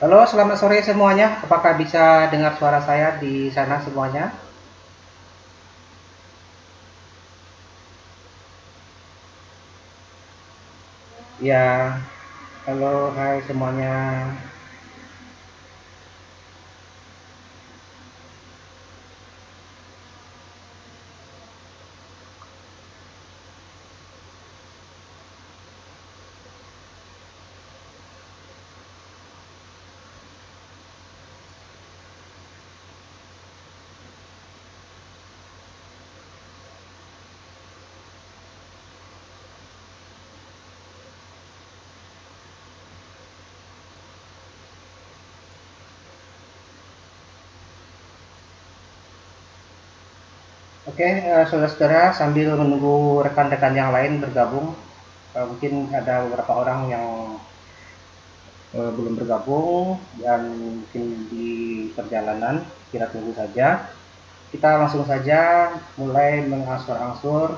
Halo, selamat sore semuanya. Apakah bisa dengar suara saya di sana semuanya? Ya, halo, hai semuanya. Oke, saudara-saudara, sambil menunggu rekan-rekan yang lain bergabung, mungkin ada beberapa orang yang belum bergabung dan mungkin di perjalanan. Kita tunggu saja. Kita langsung saja mulai mengangsur-angsur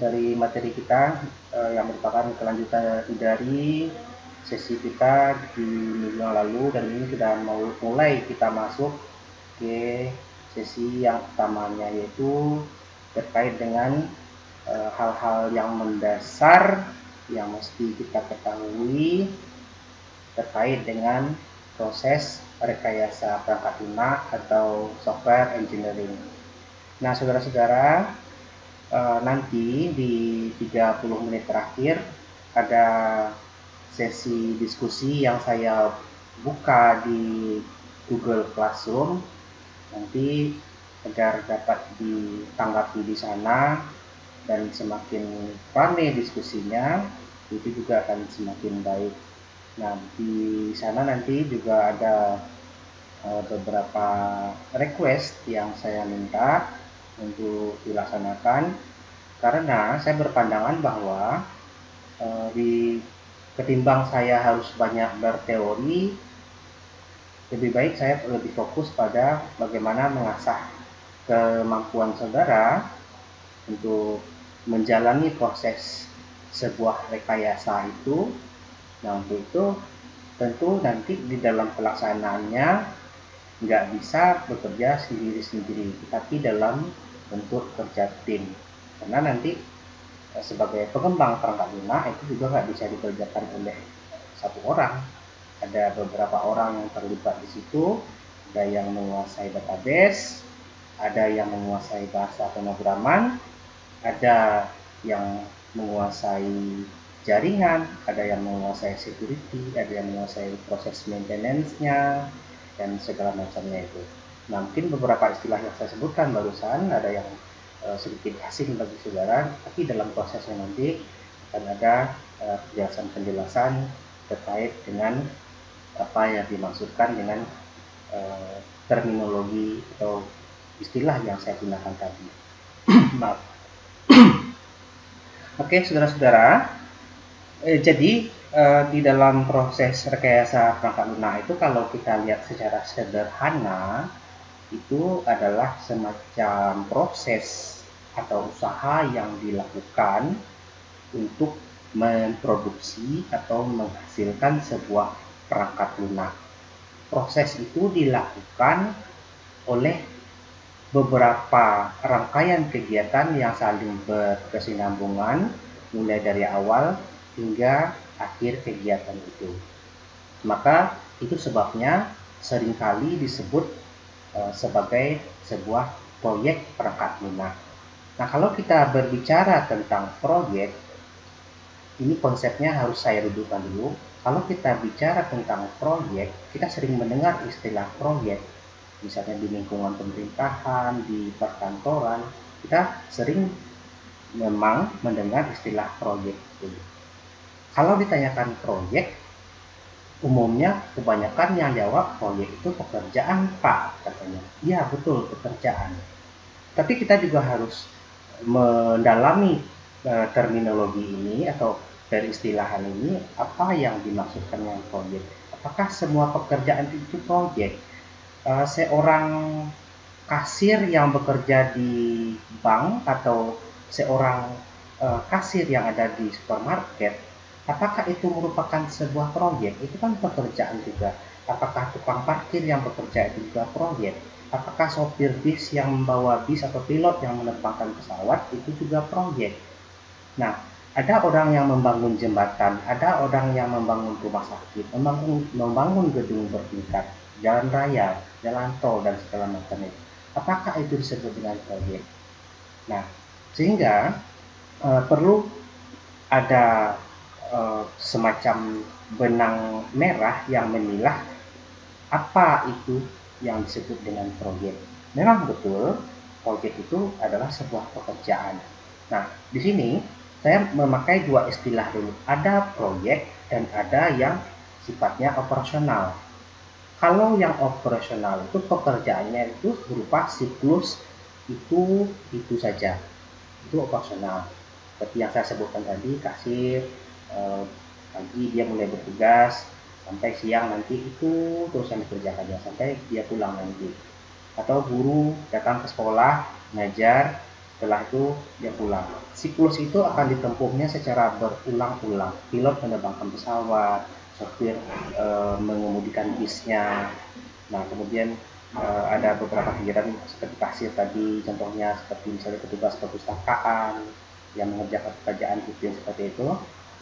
dari materi kita yang merupakan kelanjutan dari sesi kita di minggu yang lalu, dan ini sudah mau mulai kita masuk ke sesi yang utamanya, yaitu terkait dengan hal-hal yang mendasar yang mesti kita ketahui terkait dengan proses rekayasa perangkat lunak atau software engineering. Nah, saudara-saudara, nanti di 30 menit terakhir ada sesi diskusi yang saya buka di Google Classroom, nanti agar dapat ditanggapi di sana, dan semakin ramai diskusinya itu juga akan semakin baik. Nah, di sana nanti juga ada beberapa request yang saya minta untuk dilaksanakan, karena saya berpandangan bahwa di ketimbang saya harus banyak berteori, lebih baik saya lebih fokus pada bagaimana mengasah kemampuan saudara untuk menjalani proses sebuah rekayasa itu. Nah, untuk itu tentu nanti di dalam pelaksanaannya nggak bisa bekerja sendiri-sendiri, tetapi dalam bentuk kerja tim. Karena nanti sebagai pengembang perangkat lunak itu juga nggak bisa dikerjakan oleh satu orang. Ada beberapa orang yang terlibat di situ, ada yang menguasai database, ada yang menguasai bahasa pemrograman, ada yang menguasai jaringan, ada yang menguasai security, ada yang menguasai proses maintenance-nya, dan segala macamnya itu. Nah, mungkin beberapa istilah yang saya sebutkan barusan ada yang sedikit asing bagi saudara, tapi dalam prosesnya nanti akan ada penjelasan-penjelasan terkait dengan apa yang dimaksudkan dengan terminologi atau istilah yang saya gunakan tadi. Maaf. Oke, saudara-saudara, jadi di dalam proses rekayasa perangkat lunak itu, kalau kita lihat secara sederhana, itu adalah semacam proses atau usaha yang dilakukan untuk memproduksi atau menghasilkan sebuah perangkat lunak. Proses itu dilakukan oleh beberapa rangkaian kegiatan yang saling berkesinambungan, mulai dari awal hingga akhir kegiatan itu. Maka itu sebabnya seringkali disebut sebagai sebuah proyek perangkat lunak. Nah, kalau kita berbicara tentang proyek, ini konsepnya harus saya dudukkan dulu. Kalau kita bicara tentang proyek, kita sering mendengar istilah proyek, misalnya di lingkungan pemerintahan, di perkantoran, kita sering memang mendengar istilah proyek itu. Kalau ditanyakan proyek, umumnya kebanyakan yang jawab proyek itu pekerjaan, Pak, katanya. Iya, betul, pekerjaan. Tapi kita juga harus mendalami terminologi ini atau dari istilahan ini, apa yang dimaksudkan dengan proyek. Apakah semua pekerjaan itu proyek? Seorang kasir yang bekerja di bank atau seorang kasir yang ada di supermarket, Apakah itu merupakan sebuah proyek? Itu kan pekerjaan juga. Apakah tukang parkir yang bekerja itu juga proyek? Apakah sopir bis yang membawa bis atau pilot yang menerbangkan pesawat itu juga proyek? Nah, ada orang yang membangun jembatan, ada orang yang membangun rumah sakit, membangun gedung bertingkat, jalan raya, jalan tol, dan segala macam itu. Apakah itu disebut dengan proyek? Nah, sehingga perlu ada semacam benang merah yang memilah apa itu yang disebut dengan proyek. Memang betul, proyek itu adalah sebuah pekerjaan. Nah, di sini saya memakai dua istilah dulu. Ada proyek dan ada yang sifatnya operasional. Kalau yang operasional itu pekerjaannya itu berupa siklus itu saja. Itu operasional. Seperti yang saya sebutkan tadi, kasir, pagi dia mulai bertugas sampai siang nanti itu terus yang dikerjakannya sampai dia pulang nanti. Atau guru datang ke sekolah ngajar, setelah itu dia pulang. Siklus itu akan ditempuhnya secara berulang-ulang. Pilot menerbangkan pesawat, sopir mengemudikan bisnya. Nah, kemudian ada beberapa kegiatan seperti kasir tadi, contohnya seperti misalnya petugas perpustakaan yang mengerjakan pekerjaan rutin seperti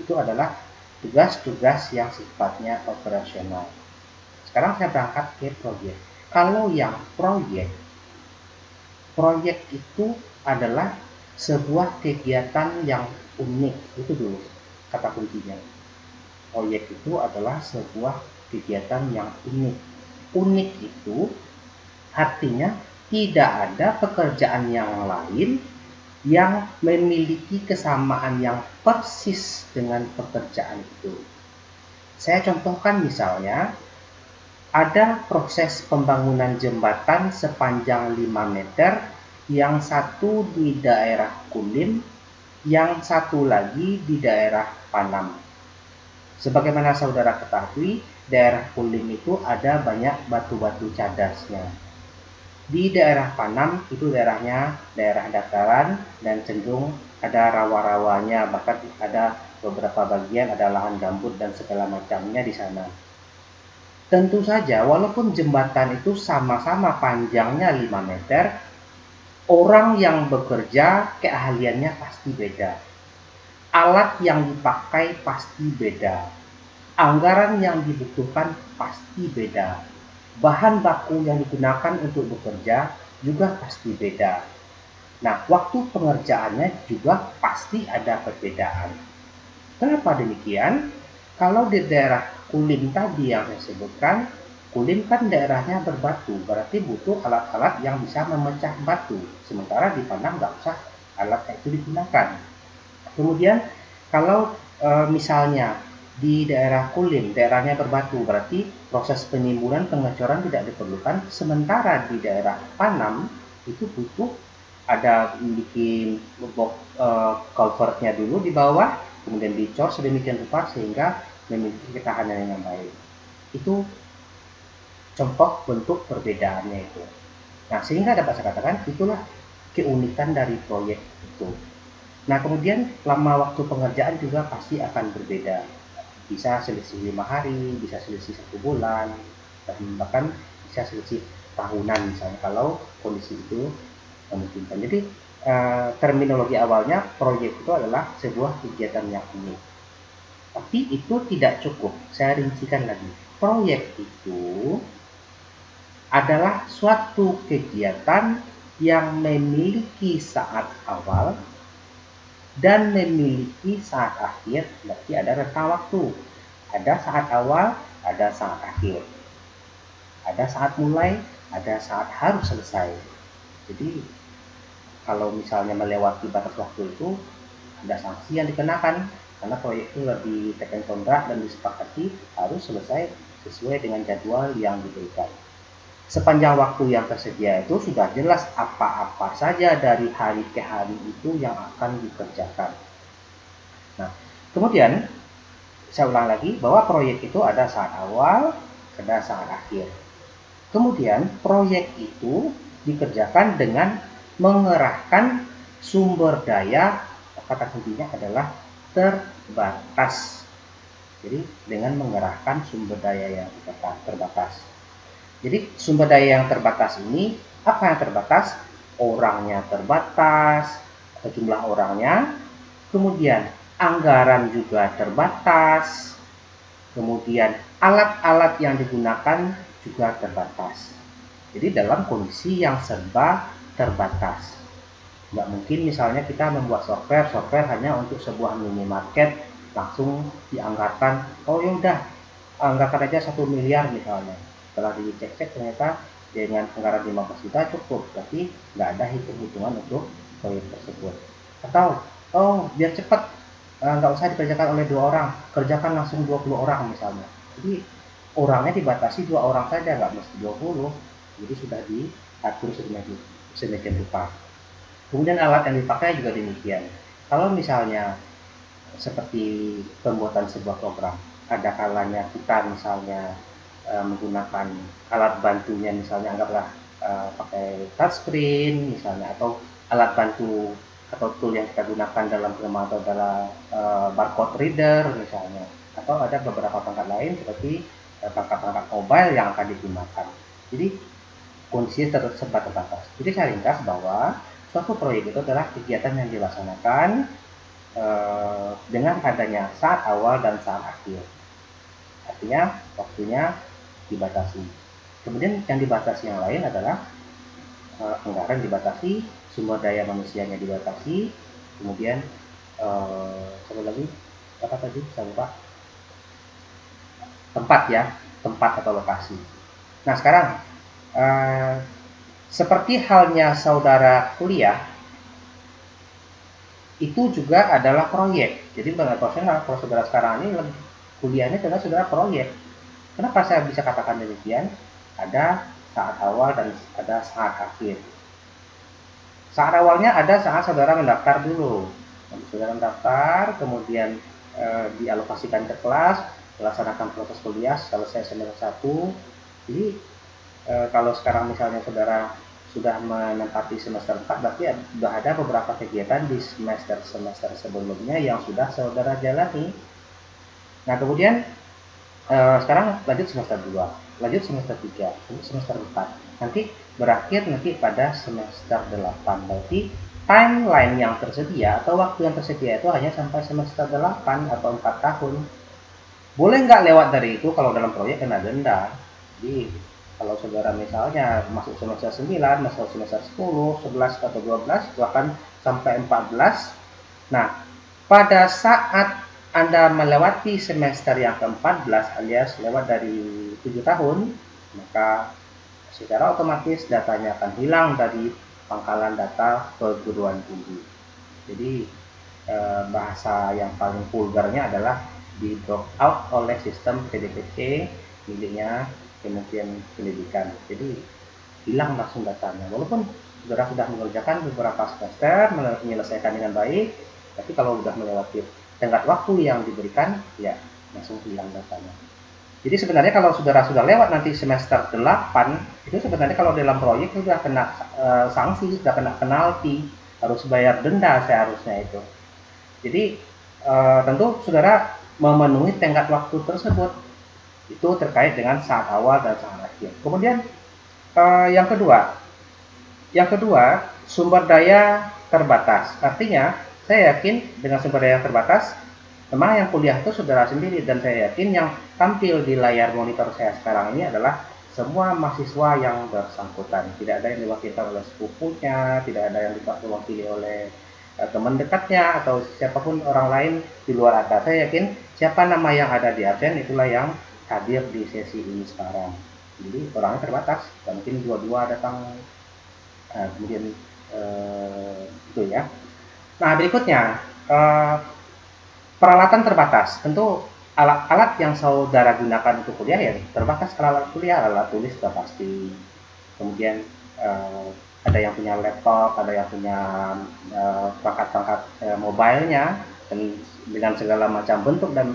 itu adalah tugas-tugas yang sifatnya operasional. Sekarang saya berangkat ke proyek. Kalau yang proyek itu adalah sebuah kegiatan yang unik. Itu dulu kata kuncinya. Proyek itu adalah sebuah kegiatan yang unik. Unik itu artinya tidak ada pekerjaan yang lain yang memiliki kesamaan yang persis dengan pekerjaan itu. Saya contohkan misalnya, ada proses pembangunan jembatan sepanjang 5 meter, yang satu di daerah Kulim, yang satu lagi di daerah Panam. Sebagaimana saudara ketahui, daerah Kulim itu ada banyak batu-batu cadasnya. Di daerah Panam itu daerahnya daerah dataran dan cenderung ada rawa-rawanya, bahkan ada beberapa bagian ada lahan gambut dan segala macamnya di sana. Tentu saja walaupun jembatan itu sama-sama panjangnya 5 meter, orang yang bekerja keahliannya pasti beda. Alat yang dipakai pasti beda. Anggaran yang dibutuhkan pasti beda. Bahan baku yang digunakan untuk bekerja juga pasti beda. Nah, waktu pengerjaannya juga pasti ada perbedaan. Kenapa demikian? Kalau di daerah Kulim tadi yang saya sebutkan, Kulim kan daerahnya berbatu, berarti butuh alat-alat yang bisa memecah batu. Sementara di Panam nggak usah alat itu digunakan. Kemudian kalau misalnya di daerah Kulim, daerahnya berbatu, berarti proses penimbunan pengecoran tidak diperlukan. Sementara di daerah Panam itu butuh ada bikin culvertnya dulu di bawah, kemudian dicor sedemikian rupa sehingga memiliki ketahanan yang baik. Itu contoh bentuk perbedaannya itu. Nah, sehingga dapat saya katakan itulah keunikan dari proyek itu. Nah, kemudian lama waktu pengerjaan juga pasti akan berbeda. Bisa selisih 5 hari, bisa selisih 1 bulan, dan bahkan bisa selisih tahunan misalnya kalau kondisi itu memungkinkan. Jadi terminologi awalnya proyek itu adalah sebuah kegiatan yang unik. Tapi itu tidak cukup. Saya rincikan lagi. Proyek itu adalah suatu kegiatan yang memiliki saat awal dan memiliki saat akhir, berarti ada rentang waktu. Ada saat awal, ada saat akhir. Ada saat mulai, ada saat harus selesai. Jadi kalau misalnya melewati batas waktu itu, ada sanksi yang dikenakan karena proyek itu lebih tekan kontrak dan disepakati harus selesai sesuai dengan jadwal yang diberikan. Sepanjang waktu yang tersedia itu sudah jelas apa-apa saja dari hari ke hari itu yang akan dikerjakan. Nah, kemudian saya ulang lagi bahwa proyek itu ada saat awal, ada saat akhir. Kemudian proyek itu dikerjakan dengan mengerahkan sumber daya, kata kuncinya adalah terbatas. Jadi dengan mengerahkan sumber daya yang terbatas. Jadi sumber daya yang terbatas ini, apa yang terbatas? Orangnya terbatas, jumlah orangnya, kemudian anggaran juga terbatas, kemudian alat-alat yang digunakan juga terbatas. Jadi dalam kondisi yang serba terbatas. Nggak mungkin misalnya kita membuat software hanya untuk sebuah minimarket langsung dianggarkan, oh ya udah anggarkan aja 1 miliar misalnya. Setelah dicek-cek ternyata dengan anggaran 15 juta cukup, berarti nggak ada hitung-hitungan untuk proyek tersebut. Atau oh biar cepat, nggak usah dikerjakan oleh 2 orang, kerjakan langsung 20 orang misalnya. Jadi orangnya dibatasi 2 orang saja, nggak mesti 20. Jadi sudah diatur sedemikian rupa. Kemudian alat yang dipakai juga demikian. Kalau misalnya seperti pembuatan sebuah program, ada kalanya kita misalnya menggunakan alat bantunya, misalnya anggaplah pakai touchscreen misalnya, atau alat bantu atau tool yang kita gunakan dalam program atau dalam barcode reader misalnya, atau ada beberapa perangkat lain seperti perangkat-perangkat mobile yang akan digunakan. Jadi kondisi serba terbatas. Jadi saya ringkas bahwa suatu proyek itu adalah kegiatan yang dilaksanakan dengan adanya saat awal dan saat akhir. Artinya waktunya dibatasi. Kemudian yang dibatasi yang lain adalah anggaran dibatasi, sumber daya manusianya dibatasi, kemudian satu lagi apa tadi saya lupa, tempat ya, tempat atau lokasi. Nah sekarang seperti halnya saudara kuliah, itu juga adalah proyek. Jadi profesional, kalau saudara sekarang ini kuliahnya adalah saudara proyek. Kenapa saya bisa katakan demikian? Ada saat awal dan ada saat akhir. Saat awalnya ada saat saudara mendaftar dulu. Saudara mendaftar, kemudian dialokasikan ke kelas, melaksanakan proses kuliah, selesai semester 1. Jadi kalau sekarang misalnya saudara sudah menempati semester 4, berarti sudah ada beberapa kegiatan di semester sebelumnya yang sudah saudara jalani. Nah kemudian sekarang lanjut semester 2, lanjut semester 3, lanjut semester 4. Nanti berakhir nanti pada semester 8. Berarti timeline yang tersedia atau waktu yang tersedia itu hanya sampai semester 8 atau 4 tahun. Boleh nggak lewat dari itu kalau dalam proyek kena denda. Jadi kalau saudara misalnya masuk semester 9, masuk semester 10, 11 atau 12, bahkan sampai 14. Nah, pada saat Anda melewati semester yang ke-14 alias lewat dari 7 tahun, maka secara otomatis datanya akan hilang dari pangkalan data perguruan tinggi. Jadi bahasa yang paling vulgarnya adalah di drop out oleh sistem PDPT miliknya Kementerian Pendidikan. Jadi hilang langsung datanya. Walaupun saudara sudah mengerjakan beberapa semester, menyelesaikan dengan baik, tapi kalau sudah melewati tenggat waktu yang diberikan, ya langsung hilang datanya. Jadi sebenarnya kalau saudara sudah lewat nanti semester 8, itu sebenarnya kalau dalam proyek sudah kena sanksi, sudah kena penalti, harus bayar denda seharusnya itu. Jadi tentu saudara memenuhi tenggat waktu tersebut. Itu terkait dengan saat awal dan saat akhir. Kemudian yang kedua sumber daya terbatas. Artinya saya yakin dengan sumber daya terbatas, memang yang kuliah itu saudara sendiri, dan saya yakin yang tampil di layar monitor saya sekarang ini adalah semua mahasiswa yang bersangkutan. Tidak ada yang diwakilkan oleh sepupunya, tidak ada yang diwakili oleh teman dekatnya atau siapapun orang lain di luar atas. Saya yakin siapa nama yang ada di absen itulah yang hadir di sesi ini sekarang. Jadi orangnya terbatas, mungkin dua-dua datang, kemudian itu ya. Nah berikutnya peralatan terbatas. Tentu alat-alat yang saudara gunakan untuk kuliah ya terbatas. Kalau alat kuliah, alat tulis sudah pasti. Kemudian ada yang punya laptop, ada yang punya perangkat-perangkat mobilenya dengan segala macam bentuk dan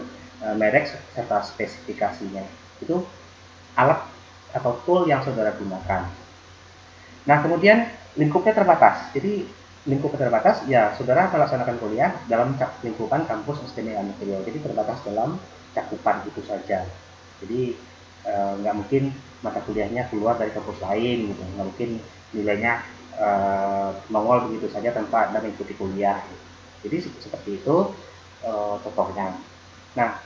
merek serta spesifikasinya. Itu alat atau tool yang saudara gunakan. Nah kemudian lingkupnya terbatas. Jadi lingkupnya terbatas, ya saudara melaksanakan kuliah dalam lingkupan kampus STM Negeri Riau. Jadi terbatas dalam cakupan itu saja. Jadi nggak mungkin mata kuliahnya keluar dari kampus lain gitu, nggak mungkin nilainya nongol begitu saja tanpa ada mengikuti kuliah. Jadi seperti itu tokohnya. Nah,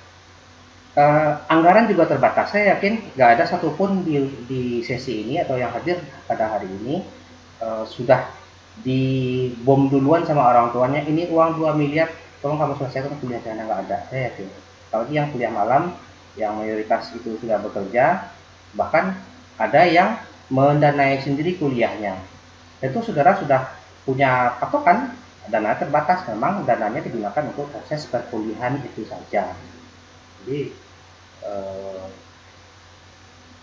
anggaran juga terbatas. Saya yakin nggak ada satupun di sesi ini atau yang hadir pada hari ini sudah dibom duluan sama orang tuanya, ini uang 2 miliar, tolong kamu selesaikan kuliahnya. Nggak ada, saya yakin. Apalagi yang kuliah malam, yang mayoritas itu sudah bekerja, bahkan ada yang mendanai sendiri kuliahnya. Tentu saudara sudah punya patokan, dana terbatas, memang dananya digunakan untuk proses perkuliahan itu saja. Jadi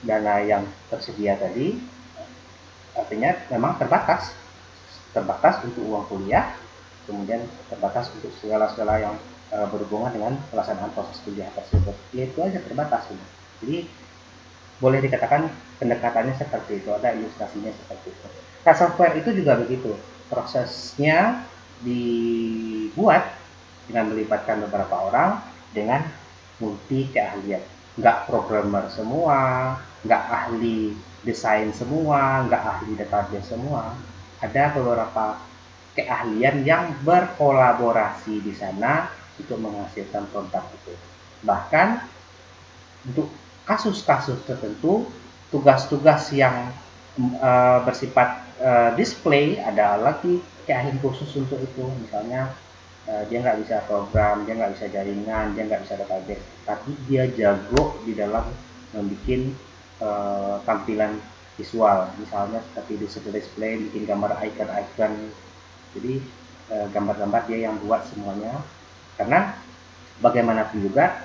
dana yang tersedia tadi artinya memang terbatas untuk uang kuliah, kemudian terbatas untuk segala-segala yang berhubungan dengan pelaksanaan proses kuliah tersebut. Ya itu aja terbatas. Jadi boleh dikatakan pendekatannya seperti itu, ada ilustrasinya seperti itu. Nah, software itu juga begitu, prosesnya dibuat dengan melibatkan beberapa orang dengan multi keahlian. Nggak programmer semua, nggak ahli desain semua, nggak ahli database semua. Ada beberapa keahlian yang berkolaborasi di sana untuk menghasilkan produk itu. Bahkan untuk kasus-kasus tertentu, tugas-tugas yang bersifat display, ada lagi keahlian khusus untuk itu. Misalnya dia nggak bisa program, dia nggak bisa jaringan, dia nggak bisa database, tapi dia jago di dalam membuat tampilan visual, misalnya seperti display, bikin gambar icon-icon. Jadi gambar-gambar dia yang buat semuanya, karena bagaimanapun juga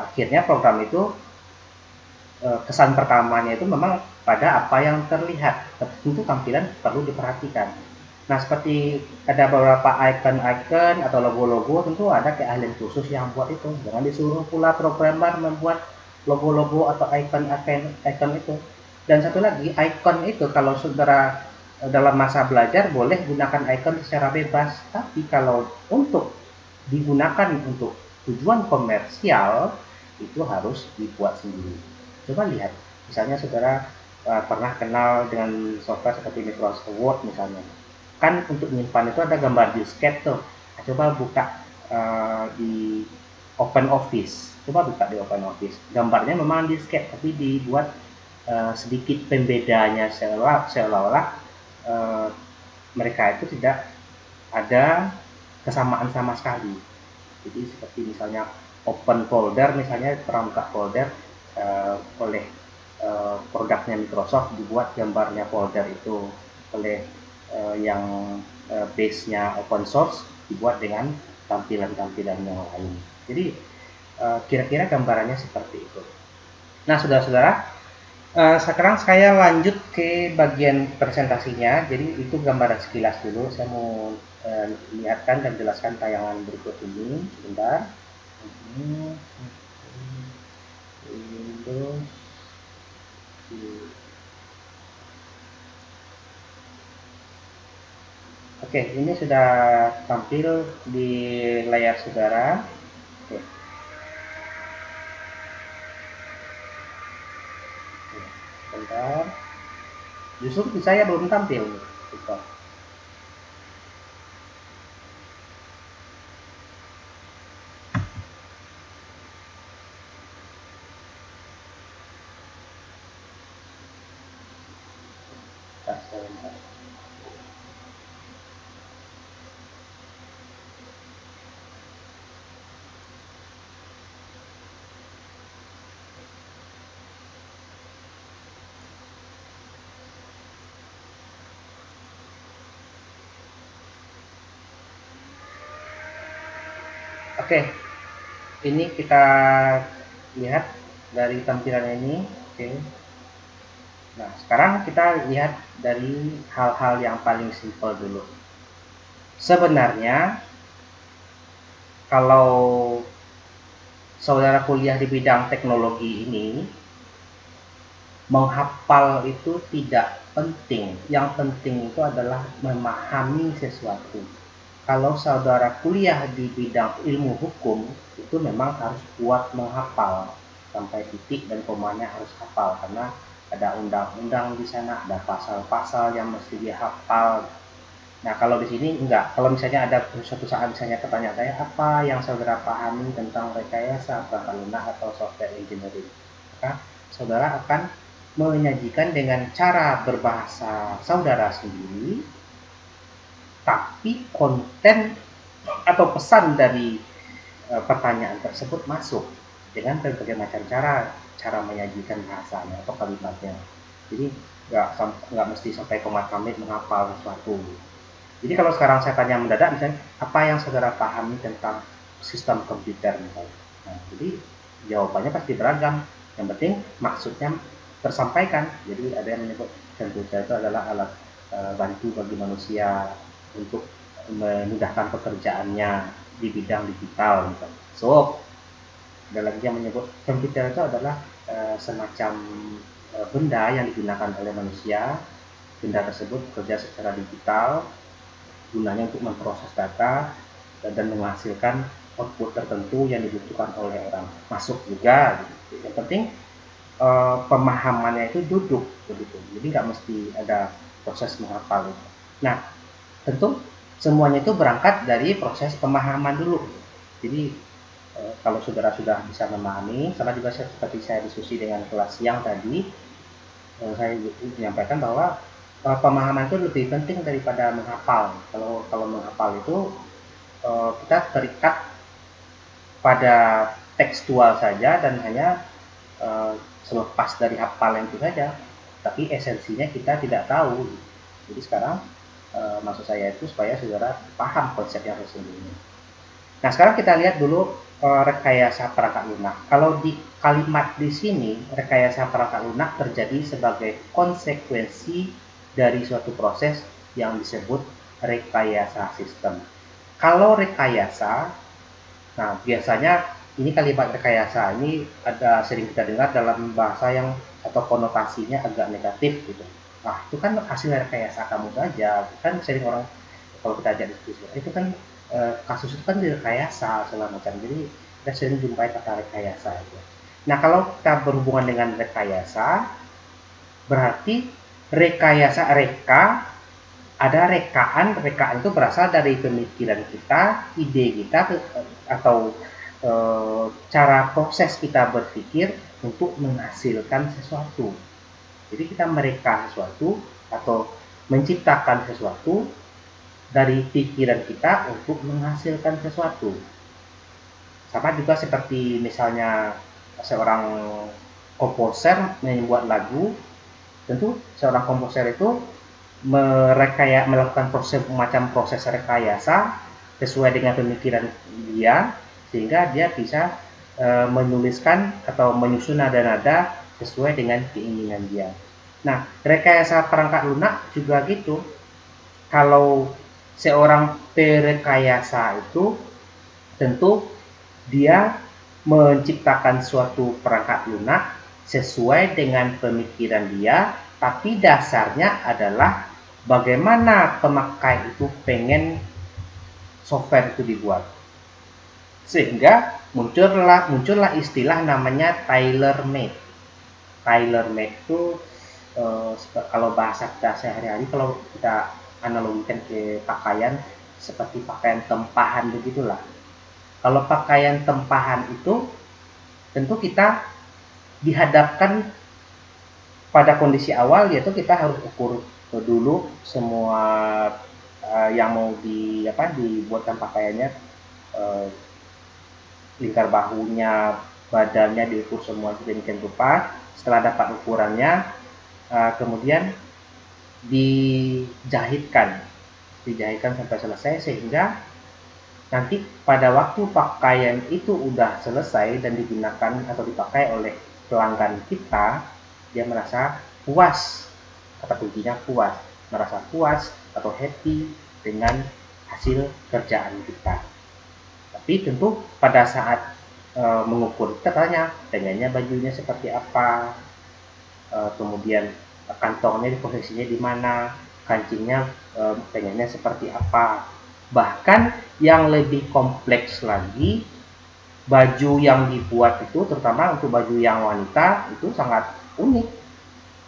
akhirnya program itu kesan pertamanya itu memang pada apa yang terlihat, tentu tampilan perlu diperhatikan. Nah, seperti ada beberapa icon-icon atau logo-logo, tentu ada keahlian khusus yang buat itu. Jangan disuruh pula programmer membuat logo-logo atau icon itu. Dan satu lagi, icon itu kalau saudara dalam masa belajar boleh gunakan icon secara bebas, tapi kalau untuk digunakan untuk tujuan komersial itu harus dibuat sendiri. Coba lihat, misalnya saudara pernah kenal dengan software seperti Microsoft Word misalnya. Kan untuk menyimpan itu ada gambar disket tuh. Nah, coba buka di Open Office. Coba buka di Open Office. Gambarnya memang disket, tapi dibuat sedikit pembedanya seolah-olah mereka itu tidak ada kesamaan sama sekali. Jadi seperti misalnya open folder, misalnya pramuka folder oleh produknya Microsoft dibuat gambarnya folder itu, oleh yang base-nya open source dibuat dengan tampilan-tampilan yang lain. Jadi kira-kira gambarannya seperti itu. Nah, saudara-saudara, sekarang saya lanjut ke bagian presentasinya. Jadi itu gambaran sekilas dulu. Saya mau lihatkan dan jelaskan tayangan berikut ini. Sebentar. Windows. Oke, ini sudah tampil di layar saudara. Oke. Sebentar. Justru di saya belum tampil. Sebentar. Oke, ini kita lihat dari tampilan ini. Oke. Nah, sekarang kita lihat dari hal-hal yang paling simpel dulu. Sebenarnya, kalau saudara kuliah di bidang teknologi ini, menghafal itu tidak penting. Yang penting itu adalah memahami sesuatu. kalau saudara kuliah di bidang ilmu hukum, itu memang harus kuat menghafal sampai titik dan komanya harus hafal, karena ada undang-undang di sana, ada pasal-pasal yang mesti dihafal. Nah, kalau di sini enggak. Kalau misalnya ada suatu saat misalnya pertanyaan saya, apa yang saudara pahami tentang rekayasa perangkat lunak atau software engineering? Maka saudara akan menyajikan dengan cara berbahasa saudara sendiri, tapi konten atau pesan dari pertanyaan tersebut masuk dengan berbagai macam cara menyajikan bahasanya atau kalimatnya. Jadi nggak mesti sampai komat-kamit menghafal sesuatu. Jadi kalau sekarang saya tanya mendadak misalnya, apa yang saudara pahami tentang sistem komputer misalnya. Nah, jadi jawabannya pasti beragam. Yang penting maksudnya tersampaikan. Jadi ada yang menyebut komputer itu adalah alat bantu bagi manusia untuk memudahkan pekerjaannya di bidang digital misalnya. So, ada lagi yang menyebut komputer itu adalah semacam benda yang digunakan oleh manusia. Benda tersebut bekerja secara digital, gunanya untuk memproses data dan menghasilkan output tertentu yang dibutuhkan oleh orang. Masuk juga. Yang penting pemahamannya itu duduk begitu. Jadi nggak mesti ada proses menghafal. Nah, tentu semuanya itu berangkat dari proses pemahaman dulu. Jadi kalau saudara sudah bisa memahami, sama juga seperti saya diskusi dengan kelas siang tadi, saya menyampaikan bahwa pemahaman itu lebih penting daripada menghafal. Kalau menghafal itu kita terikat pada tekstual saja dan hanya selepas dari hafalan itu saja, tapi esensinya kita tidak tahu. Jadi sekarang maksud saya itu supaya saudara paham konsep yang sesungguhnya. Nah, sekarang kita lihat dulu rekayasa perangkat lunak. Kalau di kalimat di sini, rekayasa perangkat lunak terjadi sebagai konsekuensi dari suatu proses yang disebut rekayasa sistem. Kalau rekayasa, nah biasanya ini kalimat rekayasa ini ada sering kita dengar dalam bahasa yang atau konotasinya agak negatif gitu. Nah, itu kan hasil rekayasa kamu saja. Kan sering orang kalau kita ajak diskusi, itu kan kasus itu kan direkayasa segala macam. Jadi kita sering jumpai kata rekayasa itu. Nah, kalau kita berhubungan dengan rekayasa, berarti rekayasa ada rekaan itu berasal dari pemikiran kita, ide kita, atau cara proses kita berpikir untuk menghasilkan sesuatu. Jadi kita mereka sesuatu atau menciptakan sesuatu dari pikiran kita untuk menghasilkan sesuatu. Sama juga seperti misalnya seorang komposer membuat lagu, tentu seorang komposer itu melakukan proses rekayasa sesuai dengan pemikiran dia, sehingga dia bisa menuliskan atau menyusun nada-nada sesuai dengan keinginan dia. Nah, rekayasa perangkat lunak juga gitu. Kalau seorang perekayasa itu tentu dia menciptakan suatu perangkat lunak sesuai dengan pemikiran dia, tapi dasarnya adalah bagaimana pemakai itu pengen software itu dibuat. Sehingga muncullah istilah namanya tailor-made. Tailor-made itu kalau bahasa kita sehari-hari, kalau kita analogikan ke pakaian, seperti pakaian tempahan begitulah. Kalau pakaian tempahan itu tentu kita dihadapkan pada kondisi awal, yaitu kita harus ukur dulu semua yang mau dibuatkan pakaiannya, lingkar bahunya, badannya diukur semua sedemikian rupa. Setelah dapat ukurannya, kemudian dijahitkan sampai selesai, sehingga nanti pada waktu pakaian itu udah selesai dan digunakan atau dipakai oleh pelanggan kita, dia merasa puas, kata kuncinya puas, merasa puas atau happy dengan hasil kerjaan kita. Tapi tentu pada saat mengukur, kita tanya pengennya bajunya seperti apa, kemudian kantongnya posisinya di mana, kancingnya pengennya seperti apa. Bahkan yang lebih kompleks lagi, baju yang dibuat itu, terutama untuk baju yang wanita, itu sangat unik.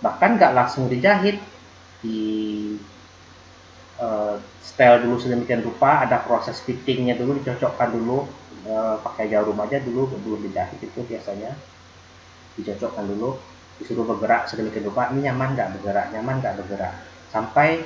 Bahkan nggak langsung dijahit, di style dulu sedemikian rupa, ada proses fittingnya dulu, dicocokkan dulu, pakai jarum aja dulu, belum dijahit itu biasanya. Dicocokkan dulu, disuruh bergerak sedemikian rupa, ini nyaman nggak bergerak, nyaman nggak bergerak. Sampai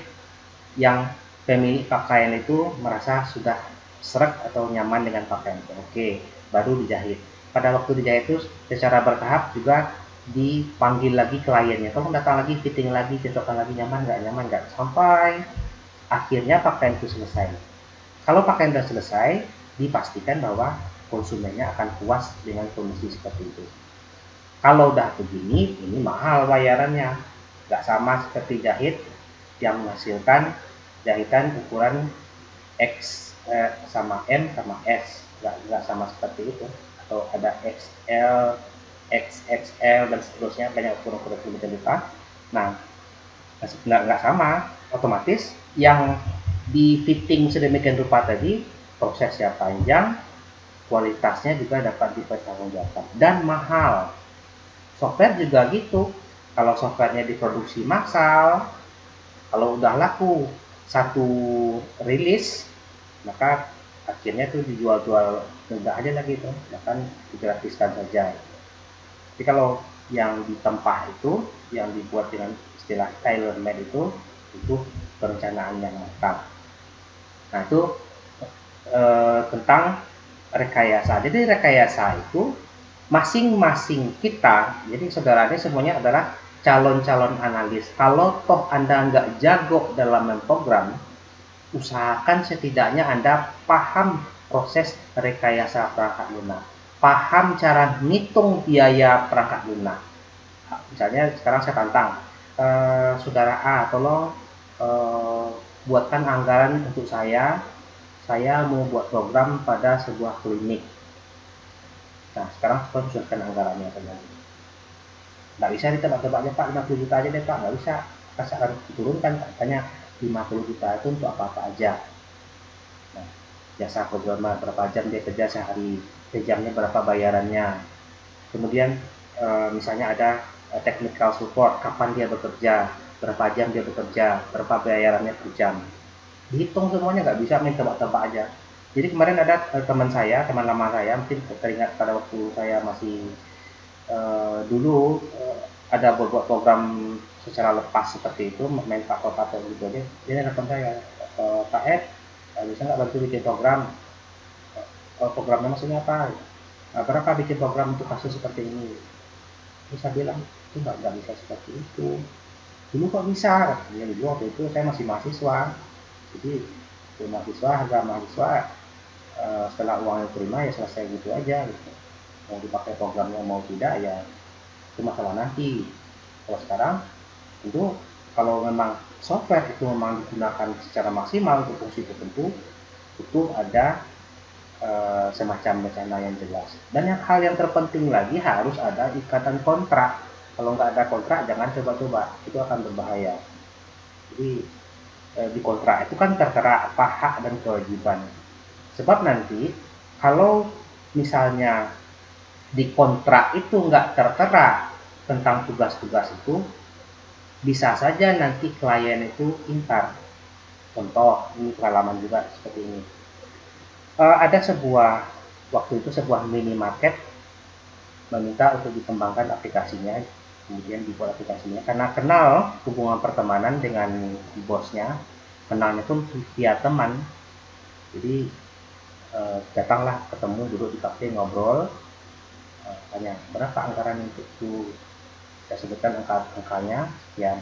yang pemilik pakaian itu merasa sudah seret atau nyaman dengan pakaian itu. Oke, baru dijahit. Pada waktu dijahit itu secara bertahap juga dipanggil lagi kliennya, tolong datang lagi, fitting lagi, cocokkan lagi, nyaman nggak, sampai akhirnya pakaian itu selesai. Kalau pakaian sudah selesai, dipastikan bahwa konsumennya akan puas dengan kondisi seperti itu. Kalau udah begini, ini mahal bayarannya, nggak sama seperti jahit yang menghasilkan jahitan ukuran X sama M sama S, nggak sama seperti itu. Atau ada XL, XXL dan seterusnya, banyak ukuran-ukuran sedemikian rupa. Nah, nggak sama, otomatis yang di fitting sedemikian rupa tadi prosesnya panjang, kualitasnya juga dapat dipertanggungjawabkan dan mahal. Software juga gitu, kalau softwarenya diproduksi massal, kalau udah laku satu rilis, maka akhirnya tuh dijual-jual enggak aja lagi tuh, bahkan digratiskan saja. Jadi kalau yang ditempah itu, yang dibuat dengan istilah tailor made itu perencanaan yang matang. Nah itu tentang rekayasa. Jadi rekayasa itu masing-masing kita, jadi saudaranya semuanya adalah calon-calon analis. Kalau toh Anda nggak jago dalam memprogram, usahakan setidaknya Anda paham proses rekayasa perangkat lunak, paham cara ngitung biaya perangkat lunak. Misalnya sekarang saya tantang, saudara A, tolong buatkan anggaran untuk saya mau buat program pada sebuah klinik. Nah, sekarang saya usulkan anggarannya saja. Nggak bisa ditebak-tebak aja Pak, 50 juta aja deh Pak, nggak bisa. Kita harus diturunkan, katanya 50 juta itu untuk apa-apa aja. Nah, jasa programmer berapa jam dia kerja sehari, jamnya berapa bayarannya. Kemudian misalnya ada technical support, kapan dia bekerja, berapa jam dia bekerja, berapa bayarannya per jam. Dihitung semuanya, nggak bisa main tebak-tebak aja. Jadi kemarin ada teman lama saya, mungkin teringat pada waktu saya masih dulu ada beberapa program secara lepas seperti itu, main pakai gitu aja. Dia nelfon saya, Pak Ed, bisa nggak bantu bikin program? Programnya maksudnya apa? Berapa bikin program untuk kasus seperti ini? Bisa bilang itu nggak bisa seperti itu. Dulu kok bisa? Ya dulu waktu itu saya masih mahasiswa. Jadi mahasiswa, harga mahasiswa setelah uangnya terima ya selesai gitu aja gitu. Mau dipakai programnya mau tidak ya itu masalah nanti. Kalau sekarang tentu kalau memang software itu memang digunakan secara maksimal untuk fungsi tertentu, itu ada semacam rencana yang jelas. Dan hal yang terpenting lagi harus ada ikatan kontrak. Kalau nggak ada kontrak jangan coba-coba, itu akan berbahaya. Jadi di kontrak itu kan tertera apa hak dan kewajiban. Sebab nanti kalau misalnya di kontrak itu nggak tertera tentang tugas-tugas itu, bisa saja nanti klien itu ingkar. Contoh, ini pengalaman juga seperti ini. Ada waktu itu sebuah minimarket meminta untuk dikembangkan aplikasinya, kemudian dibuat aplikasinya karena kenal hubungan pertemanan dengan bosnya, kenalnya pun via teman. Jadi datanglah ketemu, duduk di kafe, ngobrol, tanya berapa anggaran untuk itu, saya sebutkan angkanya sekian.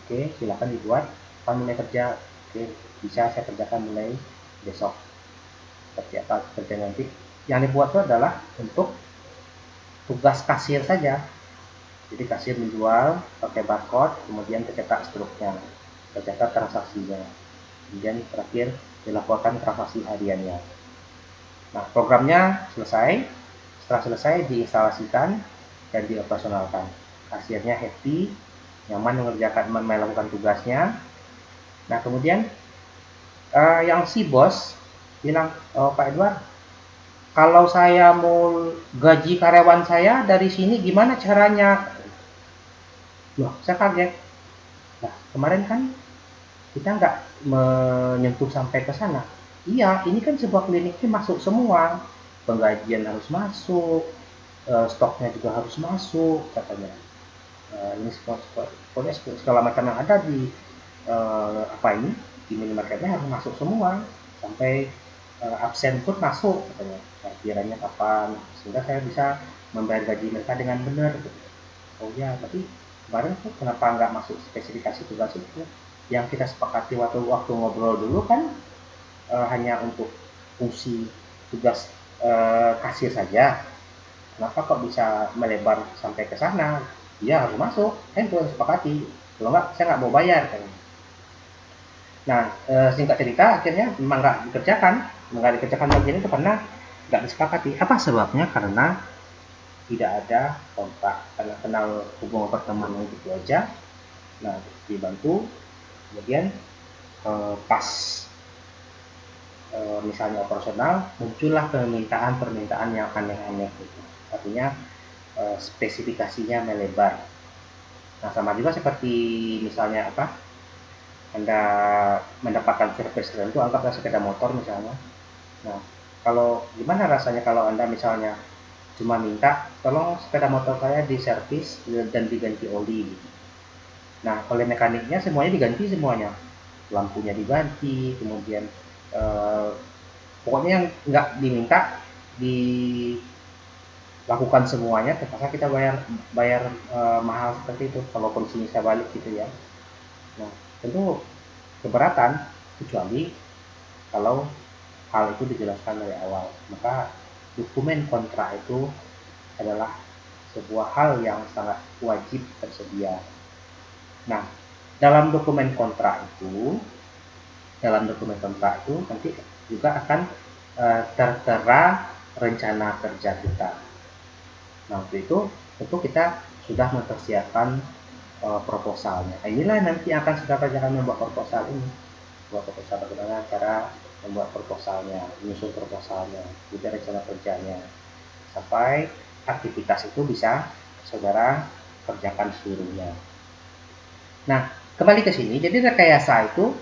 Oke, silakan dibuat, kapan mulai kerja? Oke, bisa saya kerjakan mulai besok. Seperti apa kerja nanti? Yang dibuat itu adalah untuk tugas kasir saja. Jadi kasir menjual pakai barcode, kemudian tercetak struknya, tercatat transaksinya, kemudian terakhir dilaporkan transaksi hariannya. Nah, programnya selesai. Setelah selesai diinstalasikan dan dioperasionalkan. Kasirnya happy, nyaman melakukan tugasnya. Nah, kemudian Yang si bos bilang, oh, Pak Edward, kalau saya mau gaji karyawan saya dari sini gimana caranya? Loh, saya kaget. Nah, kemarin kan kita nggak menyentuh sampai ke sana. Iya, ini kan sebuah klinik ini masuk semua. Penggajian harus masuk, stoknya juga harus masuk, katanya. Ini pokoknya segala macam yang ada di apa ini di minimarketnya harus masuk semua, sampai absen pun masuk, katanya. Nah, kiranya kapan sehingga saya bisa membayar gaji mereka dengan benar. Oh ya, tapi kemarin tuh kenapa nggak masuk spesifikasi tugas itu yang kita sepakati waktu ngobrol dulu kan, hanya untuk fungsi tugas kasir saja. Kenapa kok bisa melebar sampai ke sana? Iya harus masuk, kan itu yang sepakati. Kalau nggak, saya nggak mau bayar. Kan. Nah, singkat cerita, akhirnya memang nggak dikerjakan bagian itu karena nggak disepakati. Apa sebabnya? Karena tidak ada kontak, karena kenal hubungan pertemanan gitu aja. Nah, dibantu, kemudian pas misalnya operasional, muncullah permintaan yang aneh-aneh gitu. Artinya spesifikasinya melebar. Nah, sama juga seperti misalnya apa? Anda mendapatkan service tertentu, anggaplah sepeda motor misalnya. Nah, kalau gimana rasanya kalau Anda misalnya cuma minta tolong sepeda motor saya diservis dan diganti oli gitu. Nah, oleh mekaniknya semuanya diganti semuanya. Lampunya diganti, kemudian eh, pokoknya yang nggak diminta dilakukan semuanya, terpaksa kita bayar bayar mahal seperti itu kalau kondisinya saya balik gitu ya. Nah, tentu keberatan, kecuali kalau hal itu dijelaskan dari awal. Maka dokumen kontrak itu adalah sebuah hal yang sangat wajib tersedia. Nah, dalam dokumen kontrak itu, nanti juga akan tertera rencana kerja kita. Nah, untuk itu tentu kita sudah mempersiapkan proposalnya. Nah, inilah nanti akan kita kerjakan membuat proposal ini. Buat proposal bagaimana cara membuat proposalnya, menyusun proposalnya, juga rencana kerjanya. Sampai aktivitas itu bisa saudara kerjakan seluruhnya. Nah, kembali ke sini. Jadi rekayasa itu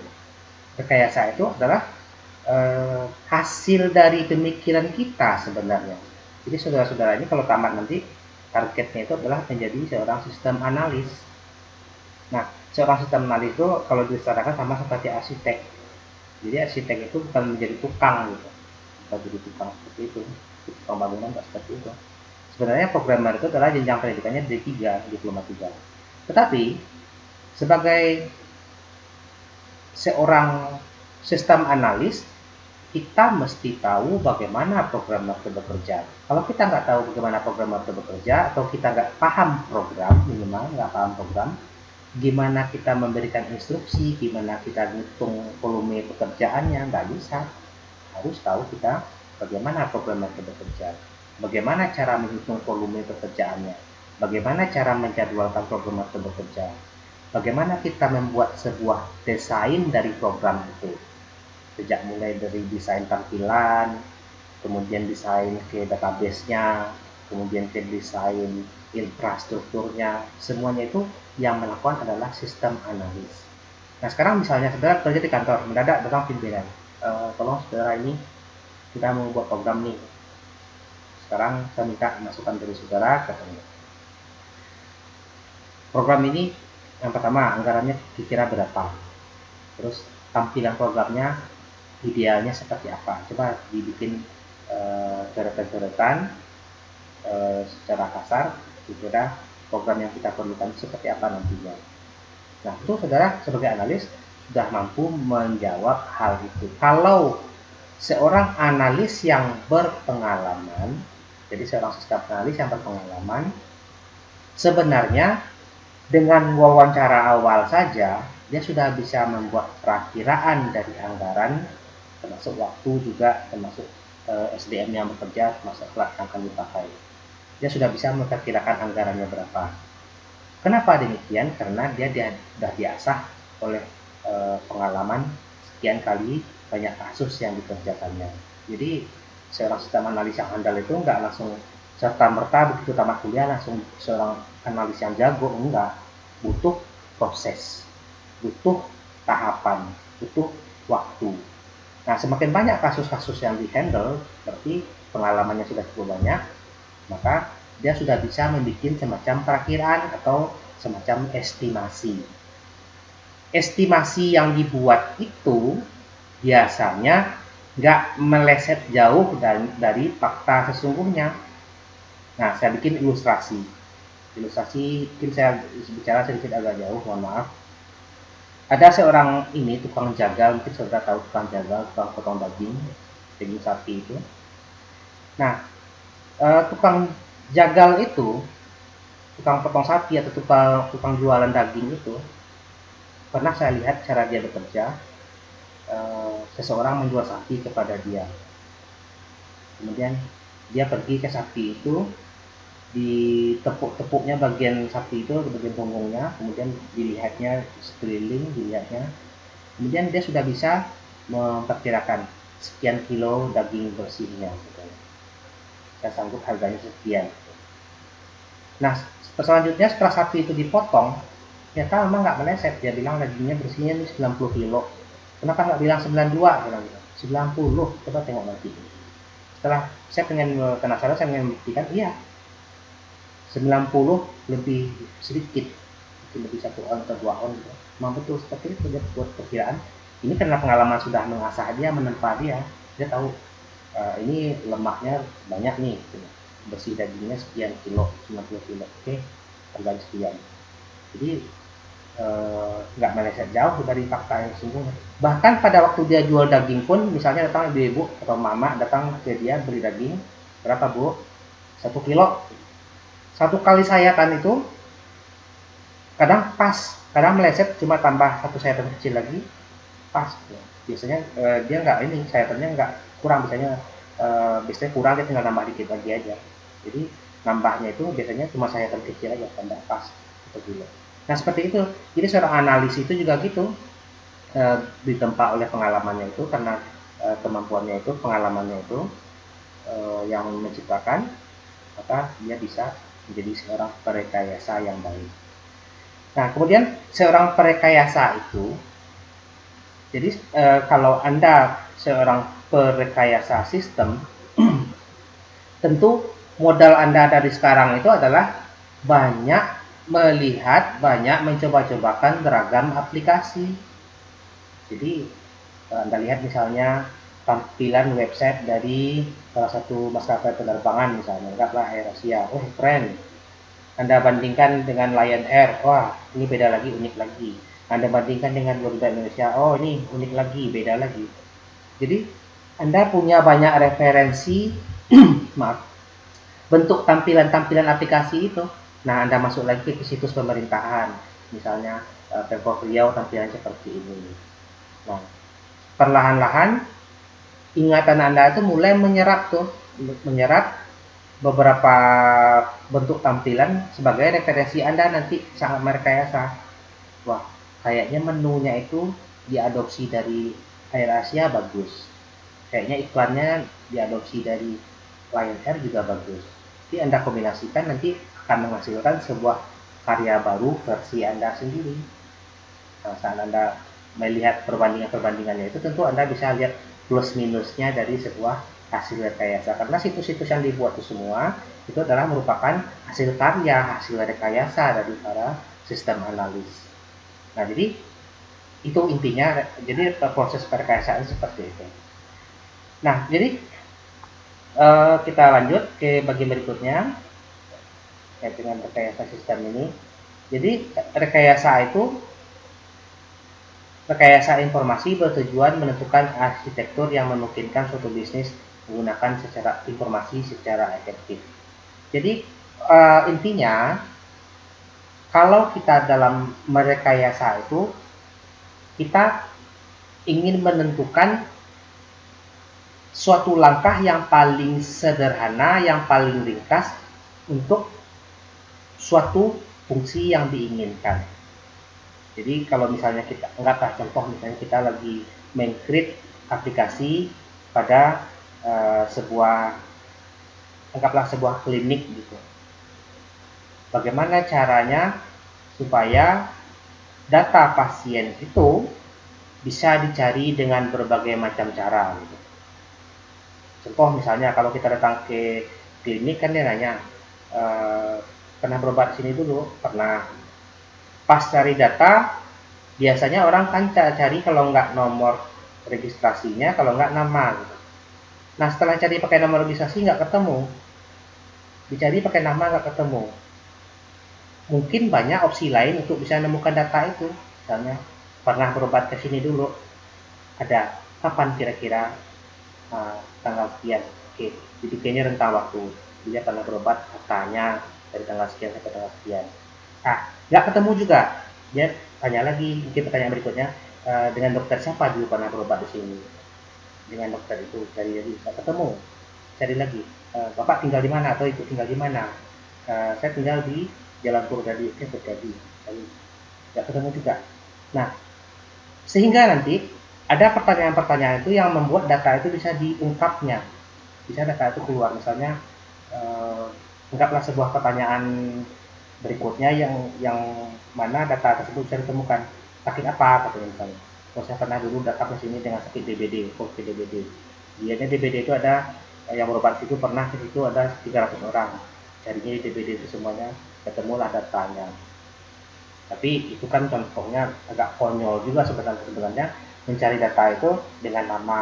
adalah hasil dari pemikiran kita sebenarnya. Jadi saudara-saudara ini kalau tamat nanti targetnya itu adalah menjadi seorang sistem analis. Nah, seorang sistem analis itu kalau disetarakan sama seperti arsitek. Jadi arsitek itu bukan menjadi tukang gitu, bukan jadi tukang seperti itu, tukang bangunan nggak seperti itu. Sebenarnya programmer itu adalah jenjang pendidikannya D3, diploma 3. Tetapi sebagai seorang sistem analis, kita mesti tahu bagaimana programmer itu bekerja. Kalau kita nggak tahu bagaimana programmer itu bekerja, atau kita nggak paham program, minimal nggak paham program, gimana kita memberikan instruksi, gimana kita ngitung volume pekerjaannya, nggak bisa. Harus tahu kita bagaimana programmer itu bekerja, bagaimana cara menghitung volume pekerjaannya, bagaimana cara menjadwalkan programmer itu bekerja, bagaimana kita membuat sebuah desain dari program itu. Sejak mulai dari desain tampilan, kemudian desain ke database-nya, kemudian ke desain infrastrukturnya, semuanya itu yang melakukan adalah sistem analis. Nah, sekarang misalnya saudara kerja di kantor, mendadak datang pimpinan, tolong saudara ini kita mau buat program nih. Sekarang saya minta masukan dari saudara, katanya. Program ini yang pertama anggarannya kira-kira berapa? Terus tampilan programnya idealnya seperti apa? Coba dibikin coretan-coretan secara kasar, kira-kira program yang kita perlukan seperti apa nantinya. Nah, itu saudara sebagai analis sudah mampu menjawab hal itu. Kalau seorang analis yang berpengalaman, jadi seorang sistem analis yang berpengalaman, sebenarnya dengan wawancara awal saja, dia sudah bisa membuat perakiraan dari anggaran, termasuk waktu juga, termasuk SDM yang bekerja, termasuk plat yang akan dipakai. Dia sudah bisa memperkirakan anggarannya berapa. Kenapa demikian? Karena dia sudah diasah oleh pengalaman sekian kali banyak kasus yang dikerjakannya. Jadi seorang sistem analis yang handal itu nggak langsung serta merta begitu tamat kuliah langsung seorang analis yang jago, enggak. Butuh proses, butuh tahapan, butuh waktu. Nah, semakin banyak kasus-kasus yang dihandle, berarti pengalamannya sudah cukup banyak, maka dia sudah bisa membuat semacam perakiraan atau semacam estimasi. Estimasi yang dibuat itu biasanya nggak meleset jauh dari fakta sesungguhnya. Nah, saya bikin ilustrasi. Ilustrasi, mungkin saya bicara sedikit agak jauh, mohon maaf. Ada seorang ini tukang jagal, mungkin saudara tahu tukang jagal, tukang potong daging sapi itu. Nah, tukang jagal itu, tukang potong sapi atau tukang jualan daging itu, pernah saya lihat cara dia bekerja. Seseorang menjual sapi kepada dia, kemudian dia pergi ke sapi itu, ditepuk-tepuknya bagian sapi itu, bagian punggungnya, kemudian dilihatnya sekeliling, dilihatnya, kemudian dia sudah bisa memperkirakan sekian kilo daging bersihnya, saya sanggup harganya sekian. Nah, selanjutnya setelah sapi itu dipotong, ternyata memang nggak meleset. Dia bilang dagingnya bersihnya ini 90 kilo. Kenapa nggak bilang 92? Bilang 90, coba tengok lagi. Setelah saya pengen penasaran, saya pengen membuktikan, iya 90 lebih sedikit, lebih 1 on atau 2 on. Memang betul seperti itu dia buat perkiraan. Ini karena pengalaman sudah mengasah dia, menempa dia tahu ini lemaknya banyak nih, bersih dagingnya sekian kilo, 90 kilo, oke, harga sekian. Jadi nggak meleset jauh dari fakta yang sesungguhnya. Bahkan pada waktu dia jual daging pun, misalnya datang ibu atau mama datang ke dia beli daging, berapa bu? 1 kilo. 1 kali sayatan itu kadang pas, kadang meleset cuma tambah 1 sayatan kecil lagi, pas. Biasanya dia nggak ini, sayatannya nggak kurang, biasanya kurang, dia tinggal nambah dikit lagi aja. Jadi nambahnya itu biasanya cuma sayatan kecil aja, tambah pas 1 kilo. Nah, seperti itu. Jadi seorang analis itu juga gitu, ditempa oleh pengalamannya itu, karena kemampuannya itu, pengalamannya itu yang menciptakan, maka dia bisa menjadi seorang perekayasa yang baik. Nah, kemudian seorang perekayasa itu, jadi kalau Anda seorang perekayasa sistem, tentu modal Anda dari sekarang itu adalah banyak melihat, banyak mencoba-cobakan beragam aplikasi. Jadi Anda lihat misalnya tampilan website dari salah satu maskapai penerbangan, misalnya anggaplah AirAsia, oh keren. Anda bandingkan dengan Lion Air, wah ini beda lagi, unik lagi. Anda bandingkan dengan Garuda Indonesia, oh ini unik lagi, beda lagi. Jadi Anda punya banyak referensi maaf, bentuk tampilan-tampilan aplikasi itu. Nah, Anda masuk lagi ke situs pemerintahan, misalnya Pemprov Riau tampilan seperti ini. Nah, perlahan-lahan ingatan Anda itu mulai menyerap beberapa bentuk tampilan sebagai referensi Anda nanti saat merekayasa. Wah, kayaknya menunya itu diadopsi dari AirAsia bagus. Kayaknya iklannya diadopsi dari Lion Air juga bagus. Jadi Anda kombinasikan, nanti akan menghasilkan sebuah karya baru versi Anda sendiri. Nah, saat Anda melihat perbandingannya itu, tentu Anda bisa lihat plus minusnya dari sebuah hasil rekayasa. Karena situs-situs yang dibuat itu semua itu adalah merupakan hasil karya, hasil rekayasa dari para sistem analis. Nah, jadi itu intinya. Jadi proses perekayasaan seperti itu. Nah, jadi kita lanjut ke bagian berikutnya dengan rekayasa sistem ini. Jadi rekayasa informasi bertujuan menentukan arsitektur yang memungkinkan suatu bisnis menggunakan informasi secara efektif. Jadi intinya, kalau kita dalam merekayasa itu, kita ingin menentukan suatu langkah yang paling sederhana, yang paling ringkas untuk suatu fungsi yang diinginkan. Jadi kalau misalnya kita, anggaplah contoh, misalnya kita lagi meng-create aplikasi pada anggaplah sebuah klinik gitu. Bagaimana caranya supaya data pasien itu bisa dicari dengan berbagai macam cara gitu. Contoh misalnya kalau kita datang ke klinik kan dia nanya, pernah berobat sini dulu? Pernah. Pas cari data, biasanya orang kan cari kalau nggak nomor registrasinya, kalau nggak nama gitu. Nah setelah cari pakai nomor registrasi nggak ketemu, dicari pakai nama nggak ketemu. Mungkin banyak opsi lain untuk bisa menemukan data itu. Misalnya pernah berobat ke sini dulu, ada kapan kira-kira tanggal sekian. Oke, dibikinnya rentang waktu. Dia pernah berobat katanya dari tanggal sekian sampai tanggal sekian. Nggak ketemu juga. Dia tanya lagi, mungkin pertanyaan berikutnya, dengan dokter siapa dulu pernah berobat di sini? Dengan dokter itu cari lagi, nggak ketemu. Cari lagi, Bapak tinggal di mana atau Ibu tinggal di mana? Saya tinggal di Jalan Purwodadi. Oke, Purwodadi. Nggak ketemu juga. Nah, sehingga nanti ada pertanyaan-pertanyaan itu yang membuat data itu bisa diungkapnya, bisa data itu keluar. Misalnya anggaplah sebuah pertanyaan berikutnya yang mana data tersebut bisa ditemukan. Sakit apa katanya misalnya. Kalau saya pernah dulu datang ke sini dengan sakit DBD, COVID DBD. Biasanya DBD itu ada yang berobat itu pernah ke situ ada 300 orang. Carinya di DBD itu semuanya ketemulah datanya. Tapi itu kan contohnya agak konyol juga sebenarnya mencari data itu dengan nama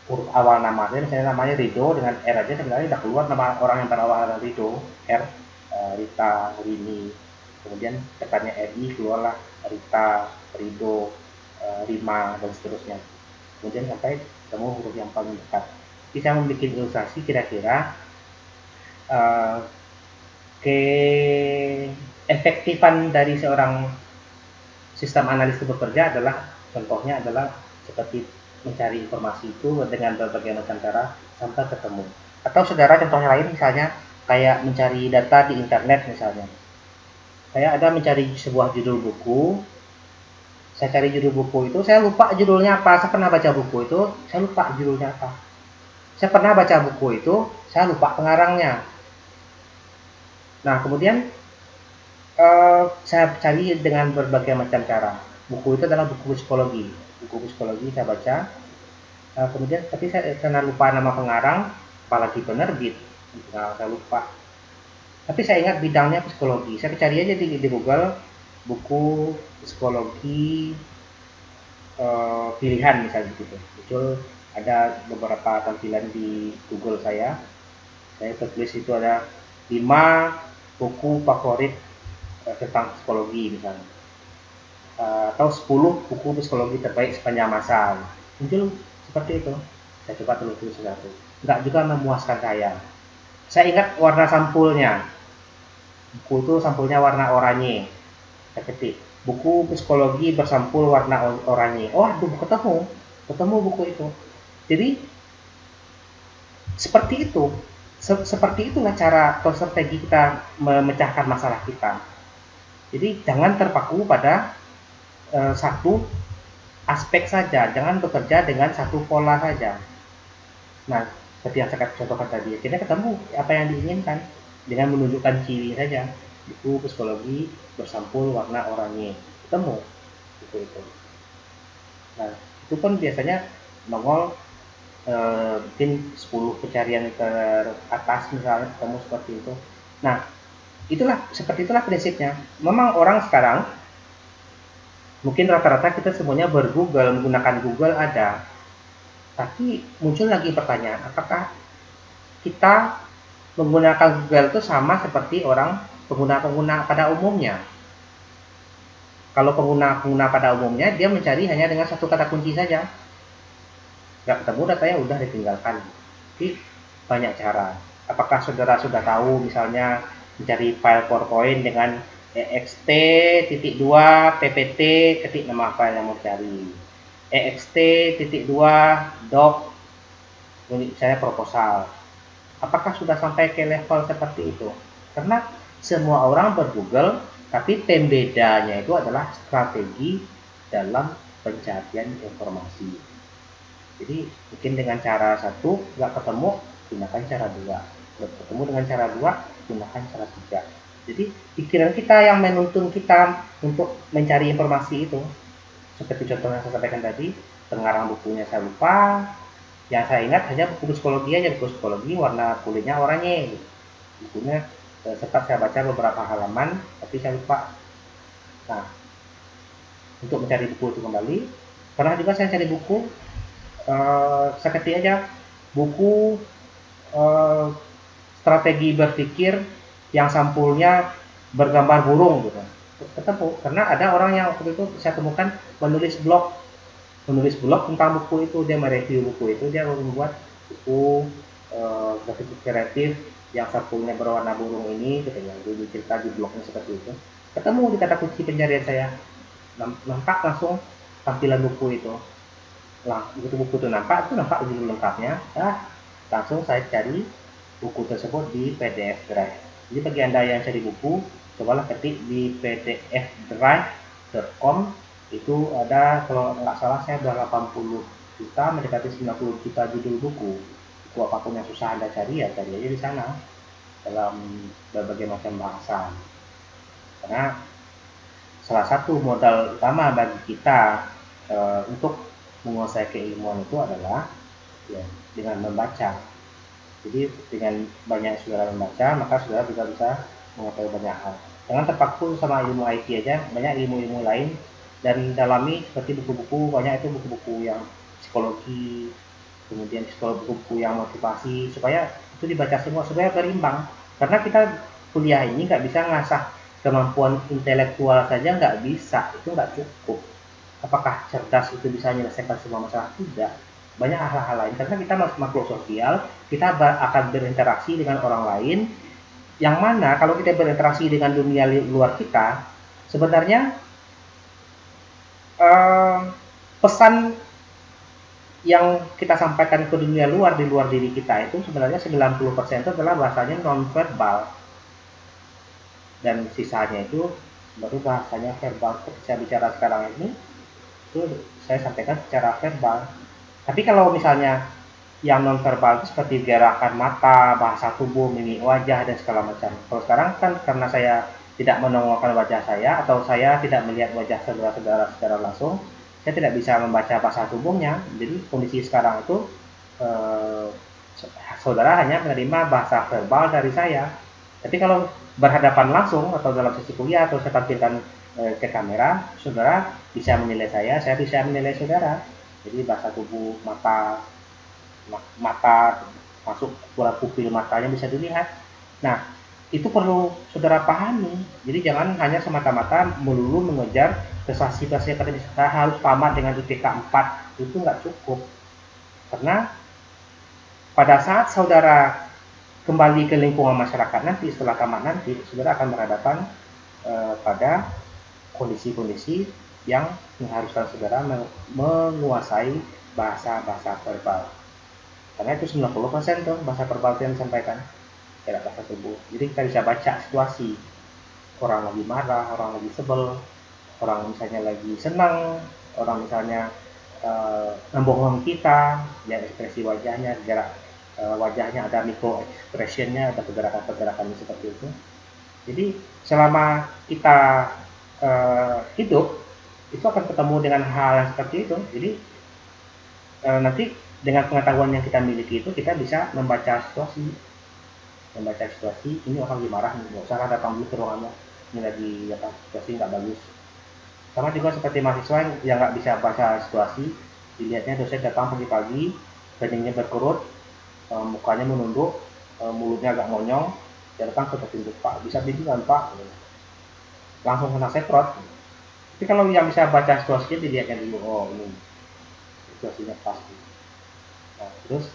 huruf awal namanya, misalnya namanya Rido dengan R aja sebenarnya tidak keluar nama orang yang berawal dengan Rido, R, Rita, Rini, kemudian tekannya RI keluarlah Rita, Rido, Rima dan seterusnya. Kemudian sampai ketemu huruf yang paling dekat. Bisa membuat ilustrasi kira-kira keefektifan dari seorang sistem analis itu bekerja adalah contohnya adalah seperti mencari informasi itu dengan berbagai macam cara sampai ketemu. Atau saudara contohnya lain misalnya kayak mencari data di internet misalnya. Saya ada mencari sebuah judul buku. Saya cari judul buku itu, saya lupa judulnya apa. Saya pernah baca buku itu, saya lupa judulnya apa. Saya pernah baca buku itu, saya lupa pengarangnya. Nah, kemudian saya cari dengan berbagai macam cara. Buku itu adalah buku psikologi. Buku psikologi saya baca. Kemudian, tapi saya karena lupa nama pengarang, apalagi penerbit, saya lupa. Tapi saya ingat bidangnya psikologi. Saya cari aja di Google buku psikologi pilihan misalnya gitu. Muncul ada beberapa tampilan di Google saya. Saya tertulis itu ada 5 buku favorit tentang psikologi misalnya, atau 10 buku psikologi terbaik sepanjang masa. Muncul seperti itu. Saya coba tulis satu. Enggak juga memuaskan saya. Saya ingat warna sampulnya. Buku itu sampulnya warna oranye. Saya ketik buku psikologi bersampul warna oranye. Oh, aduh, ketemu buku itu. Jadi seperti itu. Seperti itulah cara atau strategi kita memecahkan masalah kita. Jadi jangan terpaku pada satu aspek saja, jangan bekerja dengan satu pola saja. Nah, seperti yang saya contohkan tadi, akhirnya ketemu apa yang diinginkan dengan menunjukkan ciri saja. Buku psikologi bersampul warna oranye, ketemu itu. Nah, itu pun biasanya nongol mungkin 10 pencarian ke atas misalnya ketemu seperti itu. Nah, seperti itulah prinsipnya. Memang orang sekarang mungkin rata-rata kita semuanya menggunakan Google ada. Tapi muncul lagi pertanyaan, apakah kita menggunakan Google itu sama seperti orang pengguna pada umumnya? Kalau pengguna pada umumnya dia mencari hanya dengan satu kata kunci saja. Nggak ketemu datanya udah ditinggalkan. Jadi banyak cara. Apakah saudara sudah tahu misalnya mencari file PowerPoint dengan ext.2 ppt ketik nama file yang mau cari, ext.2 doc misalnya proposal. Apakah sudah sampai ke level seperti itu? Karena semua orang ber-Google, tapi bedanya itu adalah strategi dalam pencarian informasi. Jadi mungkin dengan cara satu nggak ketemu, gunakan cara dua. Ketemu dengan cara dua, gunakan cara tiga. Jadi pikiran kita yang menuntun kita untuk mencari informasi itu, seperti contoh yang saya sampaikan tadi, pengarang bukunya saya lupa, yang saya ingat hanya buku psikologi aja, buku psikologi warna kulitnya oranye. Bukunya sempat saya baca beberapa halaman, tapi saya lupa. Nah, untuk mencari buku itu kembali, pernah juga saya cari buku, saya ketik aja buku eh, strategi berpikir yang sampulnya bergambar burung gitu, ketemu karena ada orang yang waktu itu saya temukan menulis blog tentang buku itu, dia mereview buku itu, dia membuat buku berpikir kreatif yang sampulnya berwarna burung ini katanya, dia cerita di blognya seperti itu, ketemu di kata kunci pencarian saya, nampak langsung tampilan buku itu. Nah, begitu buku itu nampak judul lengkapnya, langsung saya cari buku tersebut di PDF Drive. Jadi bagi Anda yang cari buku, cobalah ketik di pdfdrive.com, itu ada kalau nggak salah saya ada 80 juta mendekati 90 juta judul buku. Buku apapun yang susah Anda cari ya cari aja di sana dalam berbagai macam bahasa. Karena salah satu modal utama bagi kita untuk menguasai keilmuan itu adalah ya, dengan membaca. Jadi dengan banyak saudara membaca, maka saudara juga bisa mengetahui banyak hal. Jangan terpaku sama ilmu IT aja, banyak ilmu-ilmu lain dan dalami seperti buku-buku, banyak itu buku-buku yang psikologi, kemudian buku-buku yang motivasi, supaya itu dibaca semua supaya berimbang. Karena kita kuliah ini nggak bisa ngasah kemampuan intelektual saja, nggak bisa, itu nggak cukup. Apakah cerdas itu bisa menyelesaikan semua masalah? Tidak. Banyak hal-hal lain, karena kita makhluk sosial, kita akan berinteraksi dengan orang lain, yang mana kalau kita berinteraksi dengan dunia luar kita, sebenarnya pesan yang kita sampaikan ke dunia luar di luar diri kita itu sebenarnya 90% itu adalah bahasanya non-verbal, dan sisanya itu baru bahasanya verbal. Seperti saya bicara sekarang ini, itu saya sampaikan secara verbal. Tapi kalau misalnya yang non verbal itu seperti gerakan mata, bahasa tubuh, mimik wajah dan segala macam. Kalau sekarang kan karena saya tidak menongolkan wajah saya atau saya tidak melihat wajah saudara-saudara secara langsung, saya tidak bisa membaca bahasa tubuhnya. Jadi kondisi sekarang itu eh, saudara hanya menerima bahasa verbal dari saya. Tapi kalau berhadapan langsung atau dalam sesi kuliah atau saya tampilkan ke kamera, saudara bisa menilai saya bisa menilai saudara. Jadi bahasa tubuh, mata masuk bola pupil matanya bisa dilihat. Nah, itu perlu saudara pahami. Jadi jangan hanya semata-mata melulu mengejar prestasi-prestasi akademik, harus tamat dengan IPK 4, itu nggak cukup. Karena pada saat saudara kembali ke lingkungan masyarakat nanti, setelah tamat nanti, saudara akan berhadapan pada kondisi-kondisi yang mengharuskan saudara menguasai bahasa-bahasa verbal. Karena itu 90% tuh bahasa verbal yang disampaikan, tidak bahasa tubuh. Jadi kita bisa baca situasi, orang lagi marah, orang lagi sebel, orang misalnya lagi senang, orang misalnya membohong kita, ya ekspresi wajahnya, gerak wajahnya, ada micro expressionnya, ada pergerakan-pergerakan seperti itu. Jadi selama kita hidup, itu akan ketemu dengan hal yang seperti itu. Jadi nanti dengan pengetahuan yang kita miliki itu, kita bisa membaca situasi, ini orang lagi marah nih, nggak usah datang dulu ke ruangannya, ini lagi apa, situasi nggak bagus. Sama juga seperti mahasiswa yang nggak bisa baca situasi, dilihatnya dosen datang pagi-pagi, keningnya berkerut, mukanya menunduk, mulutnya agak monyong, dia datang ke pintu, Pak bisa bimbingan Pak, langsung kena setrot. Tapi kalau yang bisa baca situasinya, dilihatnya dulu, oh ini situasinya pas. Nah, terus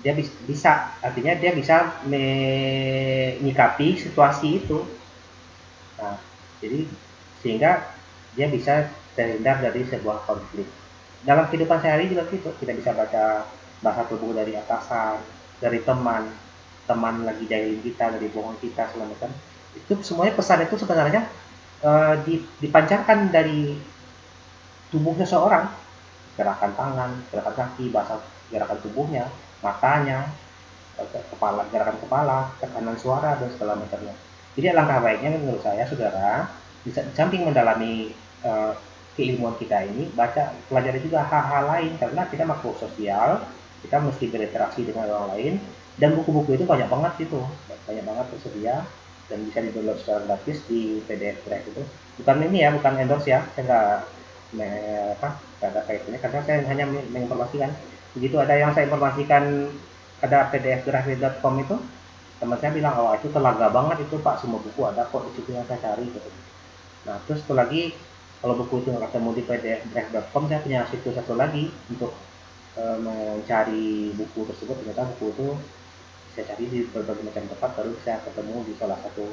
dia bisa, artinya dia bisa menyikapi situasi itu. Nah, jadi sehingga dia bisa terhindar dari sebuah konflik. Dalam kehidupan sehari juga gitu, kita bisa baca bahasa tubuh dari atasan, dari teman lagi jahilin kita, dari bohong kita, segala macam. Itu semuanya pesan itu sebenarnya dipancarkan dari tubuh seseorang, gerakan tangan, gerakan kaki, bahasa gerakan tubuhnya, matanya, kepala, gerakan kepala, tekanan suara, dan segala macamnya. Jadi alangkah baiknya menurut saya saudara bisa samping mendalami keilmuan kita ini, baca pelajari juga hal-hal lain karena kita makhluk sosial, kita mesti berinteraksi dengan orang lain, dan buku-buku itu banyak banget itu, banyak banget tersedia dan bisa di-download secara gratis di PDF Drive itu. Bukan ini ya, bukan endorse ya, saya nggak ada kaitannya karena saya hanya menginformasikan. Begitu ada yang saya informasikan ada pdfgraphic.com itu, teman saya bilang, oh itu telaga banget itu Pak, semua buku ada kok di situ yang saya cari gitu. Nah terus satu lagi, kalau buku itu nggak ketemu di pdfgraphic.com, saya punya situs satu lagi untuk mencari buku tersebut. Ternyata buku itu saya cari di berbagai macam tempat, baru saya ketemu di salah satu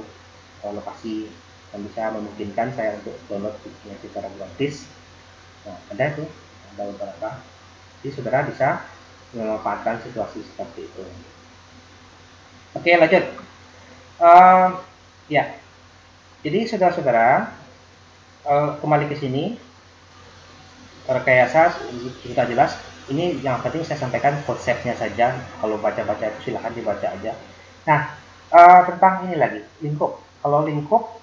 lokasi yang bisa memungkinkan saya untuk download bukunya secara gratis. Nah ada itu, ada beberapa. Jadi saudara bisa memanfaatkan situasi seperti itu. Oke lanjut. Ya, jadi saudara-saudara, kembali ke sini, rekayasa sudah jelas. Ini yang penting saya sampaikan konsepnya saja. Kalau baca-baca itu silahkan dibaca aja. Nah, tentang ini lagi, lingkup. Kalau lingkup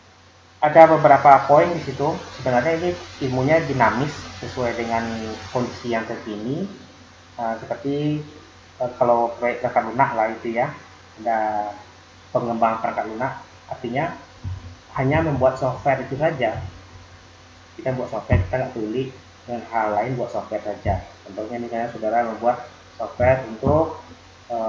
ada beberapa poin di situ. Sebenarnya ini ilmunya dinamis sesuai dengan kondisi yang terkini. Seperti kalau proyek perangkat lunak lah itu ya, ada pengembang perangkat lunak, artinya hanya membuat software itu saja. Kita buat software, kita nggak peduli dengan hal lain, buat software saja. Contohnya misalnya saudara membuat software untuk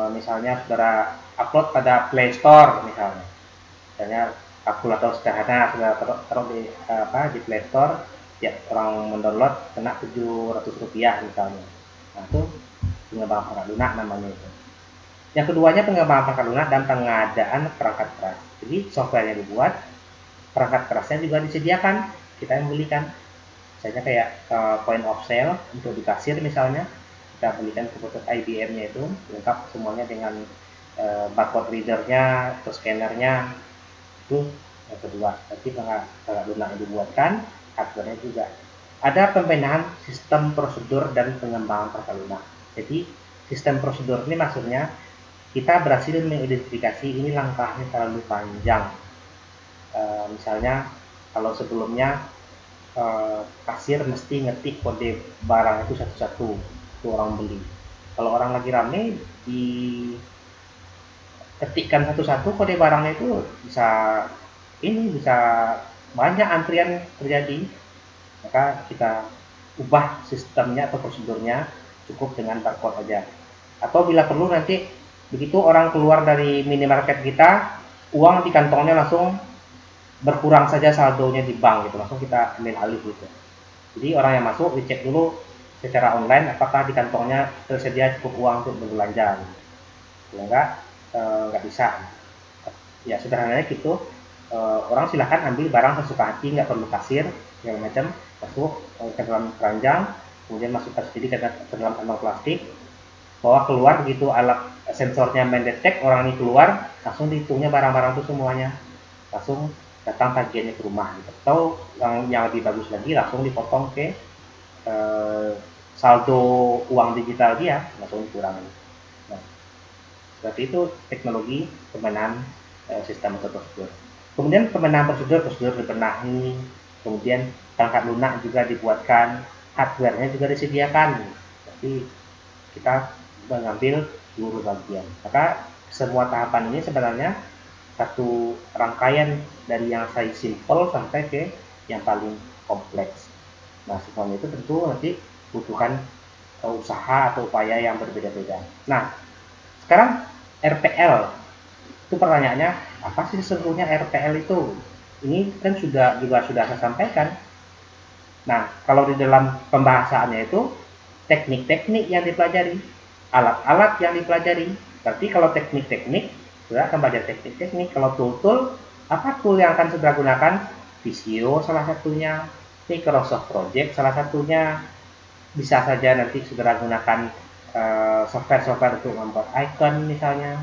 misalnya saudara upload pada Play Store misalnya kalkulator sederhana saudara taruh di Play Store, ya orang mendownload kena Rp700 misalnya. Nah itu pengembangan perangkat lunak namanya itu. Yang keduanya pengembangan perangkat lunak dan pengadaan perangkat keras. Jadi softwarenya dibuat, perangkat kerasnya juga disediakan, kita yang belikan. Misalnya kayak point of sale untuk di kasir misalnya, kita belikan kebutuhan IBM-nya itu lengkap semuanya dengan barcode readernya atau scannernya. Itu yang kedua. Nanti perangkat lunak yang dibuatkan, hardware-nya juga. Ada pembenahan sistem prosedur dan pengembangan perangkat lunak. Jadi sistem prosedur ini maksudnya kita berhasil mengidentifikasi ini langkahnya terlalu panjang. Misalnya kalau sebelumnya kasir mesti ngetik kode barang itu satu-satu itu orang beli. Kalau orang lagi rame diketikkan satu-satu kode barangnya itu bisa banyak antrian terjadi. Maka kita ubah sistemnya atau prosedurnya cukup dengan barcode aja. Atau bila perlu nanti begitu orang keluar dari minimarket kita, uang di kantongnya langsung berkurang saja saldonya di bank gitu, langsung kita ambil alih gitu. Jadi orang yang masuk dicek dulu secara online apakah di kantongnya tersedia cukup uang untuk berbelanja. Kalau nggak bisa. Ya sederhananya gitu. Orang silahkan ambil barang sesuka hati, nggak perlu kasir segala macam, masuk ke dalam keranjang, kemudian masukkan sedikit ke dalam kantong plastik, bawa keluar begitu alat sensornya mendetek orang ini keluar, langsung dihitungnya barang-barang itu semuanya, langsung datang tagihannya ke rumah gitu. Atau yang lebih bagus lagi langsung dipotong ke saldo uang digital dia, langsung dikurangi. Nah, seperti itu teknologi pembenahan sistem atau prosedur. Kemudian pembenahan prosedur dibenahi, kemudian perangkat lunak juga dibuatkan, hardware-nya juga disediakan. Jadi kita mengambil seluruh bagian. Maka semua tahapan ini sebenarnya satu rangkaian dari yang saya simple sampai ke yang paling kompleks. Nah, semuanya itu tentu nanti butuhkan usaha atau upaya yang berbeda-beda. Nah, sekarang RPL itu pertanyaannya, apa sih sesungguhnya RPL itu? Ini kan sudah saya sampaikan. Nah, kalau di dalam pembahasannya itu teknik-teknik yang dipelajari, alat-alat yang dipelajari. Berarti kalau teknik-teknik, saudara akan belajar teknik-teknik. Kalau tool-tool, apa tool yang akan saudara gunakan? Visio salah satunya, Microsoft Project salah satunya. Bisa saja nanti saudara gunakan software-software untuk membuat icon misalnya,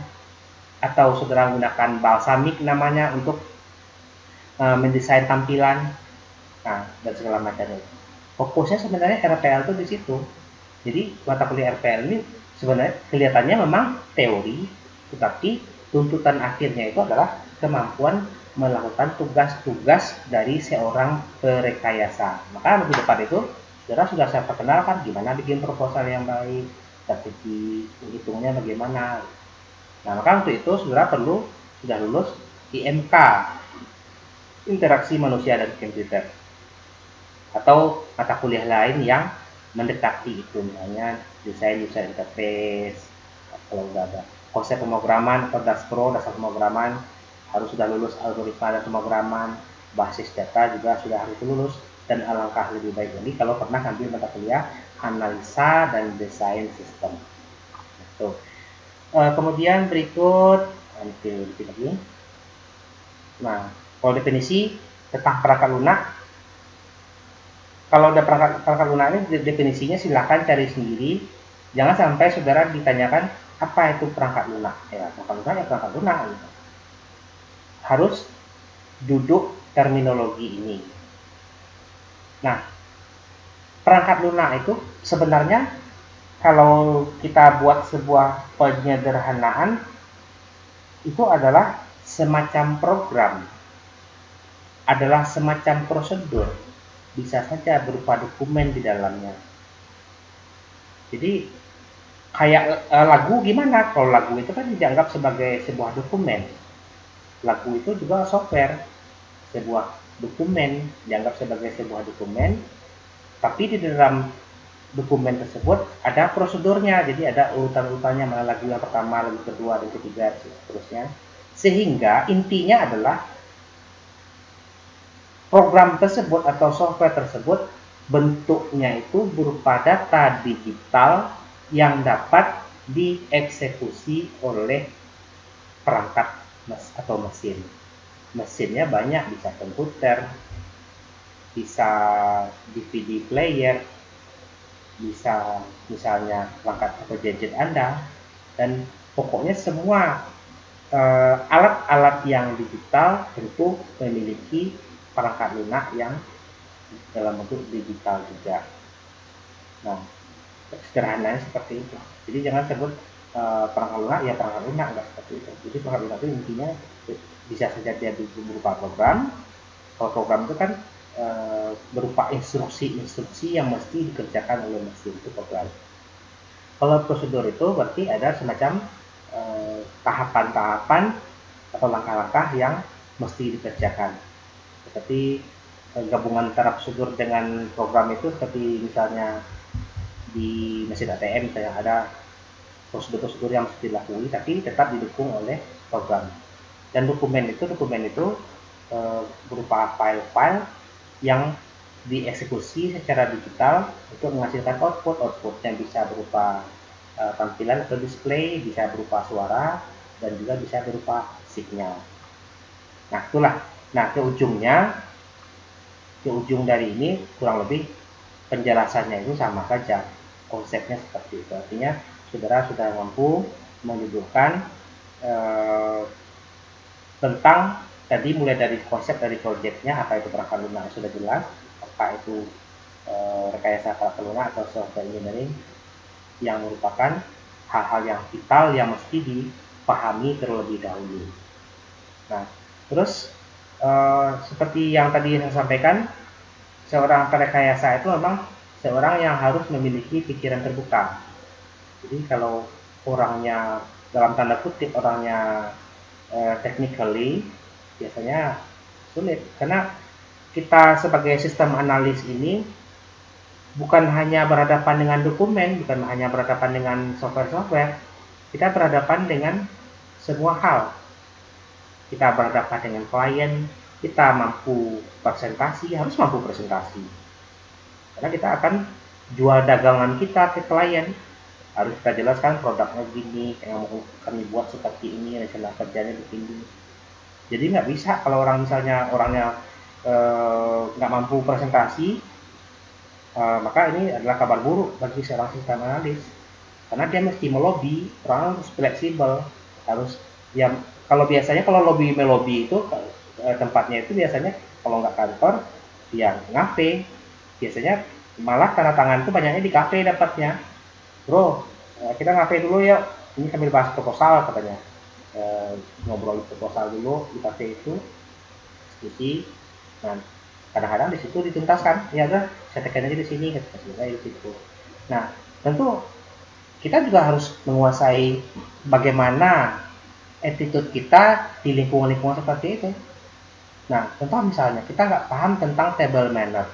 atau saudara gunakan Balsamiq namanya untuk mendesain tampilan, nah dan segala macamnya. fokusnya sebenarnya RPL itu di situ. Jadi mata kuliah RPL ini sebenarnya kelihatannya memang teori, tetapi tuntutan akhirnya itu adalah kemampuan melakukan tugas-tugas dari seorang perekayasa. Maka lebih depan itu saudara sudah saya perkenalkan gimana bikin proposal yang baik, strategi menghitungnya bagaimana. Nah, maka untuk itu saudara perlu sudah lulus IMK, interaksi manusia dan komputer, atau mata kuliah lain yang mendekati itu, misalnya desain user interface. Kalau udah ada konsep pemrograman atau dasar pemrograman harus sudah lulus, algoritma dan pemrograman, basis data juga sudah harus lulus, dan alangkah lebih baik lagi kalau pernah ambil mata kuliah analisa dan desain sistem. Itu. Kemudian berikut lagi. Nah, kalau definisi tentang perangkat lunak, kalau ada perangkat lunak ini definisinya silakan cari sendiri. Jangan sampai saudara ditanyakan apa itu perangkat lunak. Ya, perangkat lunak ya perangkat lunak. Gitu. Harus duduk terminologi ini. Nah, perangkat lunak itu sebenarnya kalau kita buat sebuah penyederhanaan itu adalah semacam program, adalah semacam prosedur, bisa saja berupa dokumen di dalamnya. Jadi kayak lagu gimana? Kalau lagu itu kan dianggap sebagai sebuah dokumen. Lagu itu juga software, sebuah dokumen, dianggap sebagai sebuah dokumen, tapi di dalam dokumen tersebut ada prosedurnya, jadi ada urutan-urutannya, mana lagu yang pertama, lagu kedua, dan ketiga, seterusnya. Sehingga intinya adalah program tersebut atau software tersebut bentuknya itu berupa data digital yang dapat dieksekusi oleh perangkat atau mesin. Mesinnya banyak, bisa komputer, bisa DVD player, bisa misalnya perangkat atau gadget Anda, dan pokoknya semua alat-alat yang digital tentu memiliki perangkat lunak yang dalam bentuk digital juga. Nah, sederhananya seperti itu. Jadi jangan sebut perangkat lunak ya perangkat lunak, enggak seperti itu. Jadi perangkat lunak itu intinya bisa saja dia berupa program. Kalau program itu kan berupa instruksi-instruksi yang mesti dikerjakan oleh mesin, itu program. Kalau prosedur itu berarti ada semacam tahapan-tahapan atau langkah-langkah yang mesti dikerjakan. Seperti gabungan antara prosedur dengan program itu seperti misalnya di mesin ATM misalnya ada prosedur-prosedur yang mesti dilalui tapi tetap didukung oleh program. Dan dokumen itu berupa file-file yang dieksekusi secara digital untuk menghasilkan outputnya bisa berupa tampilan atau display, bisa berupa suara, dan juga bisa berupa sinyal. Nah itulah, nah ke ujung dari ini kurang lebih penjelasannya itu sama saja, konsepnya seperti itu. Artinya saudara sudah mampu mendudukkan tentang tadi mulai dari konsep dari proyeknya, apa itu perangkat lunak sudah jelas, apa itu rekayasa perangkat lunak atau software engineering yang merupakan hal-hal yang vital yang mesti dipahami terlebih dahulu. Nah, terus seperti yang tadi saya sampaikan, seorang perekayasa itu memang seorang yang harus memiliki pikiran terbuka. Jadi kalau orangnya dalam tanda kutip orangnya technically biasanya sulit, karena kita sebagai sistem analis ini bukan hanya berhadapan dengan dokumen, bukan hanya berhadapan dengan software-software, kita berhadapan dengan semua hal. Kita berhadapan dengan klien, kita mampu presentasi, harus mampu presentasi. Karena kita akan jual dagangan kita ke klien, harus kita jelaskan produknya gini, yang mau kami buat seperti ini, rencana kerjanya begini. Jadi nggak bisa kalau orang misalnya orangnya nggak mampu presentasi, maka ini adalah kabar buruk bagi seorang sistem analis, karena dia mesti melobi, orang harus fleksibel, harus ya kalau biasanya kalau melobi itu tempatnya itu biasanya kalau nggak kantor ya ngafe, biasanya Malah tanda tangan itu banyaknya di kafe dapatnya. Bro, kita ngafe dulu yuk, ini sambil bahas proposal katanya. Ngobrol proposal dulu di kafe itu, diskusi. Nah, kadang-kadang di situ dituntaskan, ya udah saya tekan aja di sini, kita selesai di situ. Nah, tentu kita juga harus menguasai bagaimana attitude kita di lingkungan-lingkungan seperti itu. Nah, contoh misalnya kita nggak paham tentang table manner,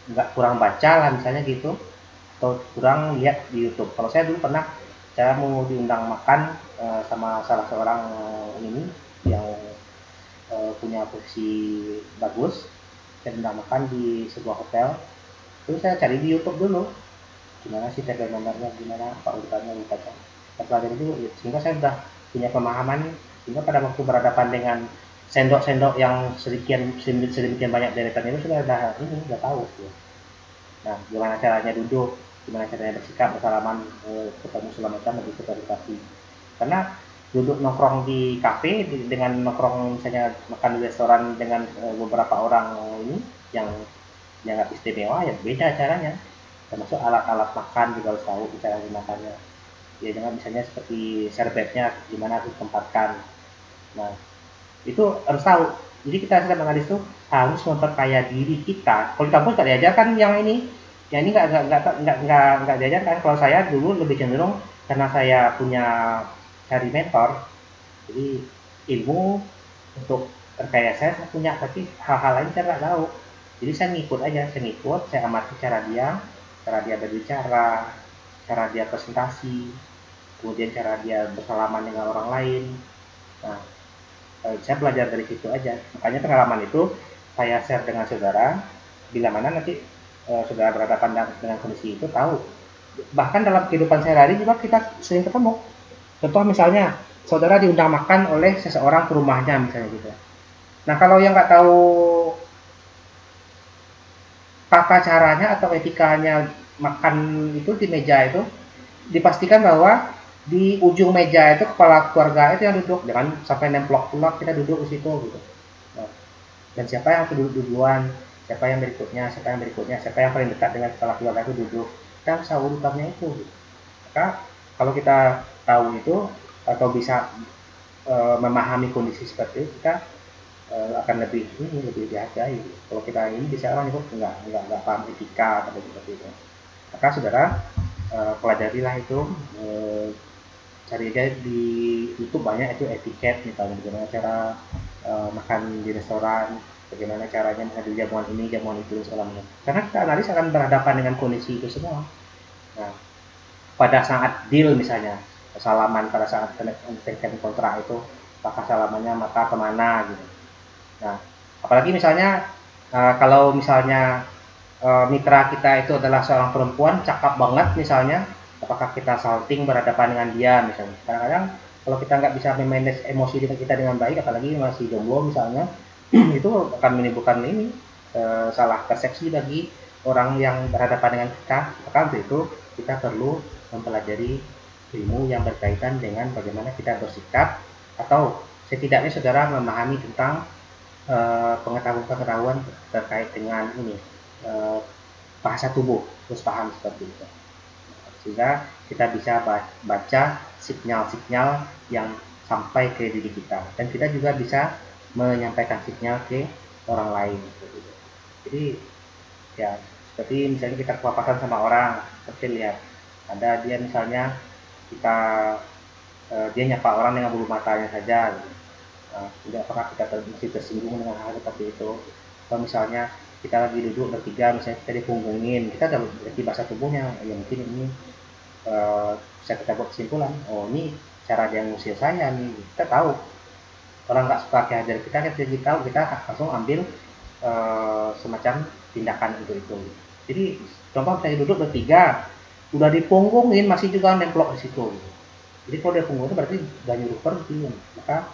nggak kurang baca lah misalnya gitu, atau kurang lihat di YouTube. Kalau saya dulu pernah, saya mau diundang makan sama salah seorang ini yang punya posisi bagus, saya diundang makan di sebuah hotel. Terus saya cari di YouTube dulu, gimana sih table mannernya, gimana apa urutannya, urutannya. Saya pelajari dulu, ya, sehingga saya sudah punya pemahaman, sehingga pada waktu berhadapan dengan sendok-sendok yang sedemikian banyak deretan itu sudah tahu. Ya. Nah, gimana caranya duduk, gimana caranya bersikap, bersalaman, ketemu segala macam, lebih ke karena duduk nongkrong di kafe dengan nongkrong misalnya makan di restoran dengan beberapa orang ini yang dianggap istimewa, ya beda caranya, termasuk alat-alat makan juga harus tahu cara gunakannya. Ya jangan misalnya seperti serbetnya gimana harus ditempatkan. Nah, itu harus tahu. Jadi kita sedang mengalis itu harus memperkaya diri kita. Kalau di kampus nggak diajarkan yang ini nggak diajarkan. Kalau saya dulu lebih cenderung karena saya punya cari mentor, jadi ilmu untuk terkaya saya punya, tapi hal-hal lain saya nggak tahu. Jadi saya ngikut aja, saya amati cara dia berbicara, cara dia presentasi, kemudian cara dia bersalaman dengan orang lain. Nah, saya belajar dari situ aja. Makanya pengalaman itu saya share dengan saudara, bila mana nanti saudara berhadapan dengan kondisi itu tahu. Bahkan dalam kehidupan sehari-hari juga kita sering ketemu. Contoh misalnya, saudara diundang makan oleh seseorang ke rumahnya misalnya gitu. Nah, kalau yang nggak tahu tata caranya atau etikanya makan itu di meja itu, dipastikan bahwa di ujung meja itu kepala keluarga itu yang duduk, jangan sampai nemplok pula kita duduk di situ gitu. Nah, dan siapa yang duduk duluan, siapa yang berikutnya, siapa yang paling dekat dengan kepala keluarga itu duduk. Kita harus tahu urutannya itu. Gitu. Maka kalau kita tahu itu atau bisa memahami kondisi seperti itu, kita akan lebih dihargai. Kalau kita ini bisa orang itu nggak paham etika atau seperti itu. Maka saudara pelajarilah itu, cari aja di YouTube banyak itu etiket, misalnya bagaimana cara makan di restoran, bagaimana caranya mengambil jamuan ini, jamuan itu, segala macam. Karena kita analis akan berhadapan dengan kondisi itu semua. Nah, pada saat deal misalnya, salaman pada saat tekan kontrak itu, apakah salamannya mata kemana gitu. Nah, apalagi misalnya kalau misalnya mitra kita itu adalah seorang perempuan, cakep banget misalnya, apakah kita salting berhadapan dengan dia misalnya. Kadang-kadang kalau kita nggak bisa memanage emosi kita dengan baik, apalagi masih jomblo misalnya, itu akan menimbulkan ini salah persepsi bagi orang yang berhadapan dengan kita. Maka untuk itu kita perlu mempelajari ilmu yang berkaitan dengan bagaimana kita bersikap, atau setidaknya saudara memahami tentang pengetahuan terkait dengan ini bahasa tubuh, terus paham seperti itu, sehingga kita bisa baca sinyal-sinyal yang sampai ke diri kita, dan kita juga bisa menyampaikan sinyal ke orang lain. Jadi ya seperti misalnya kita kepapasan sama orang, seperti lihat ada dia misalnya kita dia nyapa orang dengan bulu matanya saja gitu. Tidak apakah kita masih tersinggung dengan hal seperti itu. Kalau misalnya kita lagi duduk bertiga, misalnya kita dipunggungin, kita udah berarti bahasa tubuhnya, ya mungkin ini bisa kita buat kesimpulan, oh ini cara dia ngusir saya nih. Kita tahu orang nggak suka kehadiran kita tahu, kita langsung ambil semacam tindakan untuk itu. Jadi contoh saya duduk bertiga, udah dipunggungin masih juga nemplok di situ. Jadi kalau dia punggung itu berarti udah nyuruh pergi, maka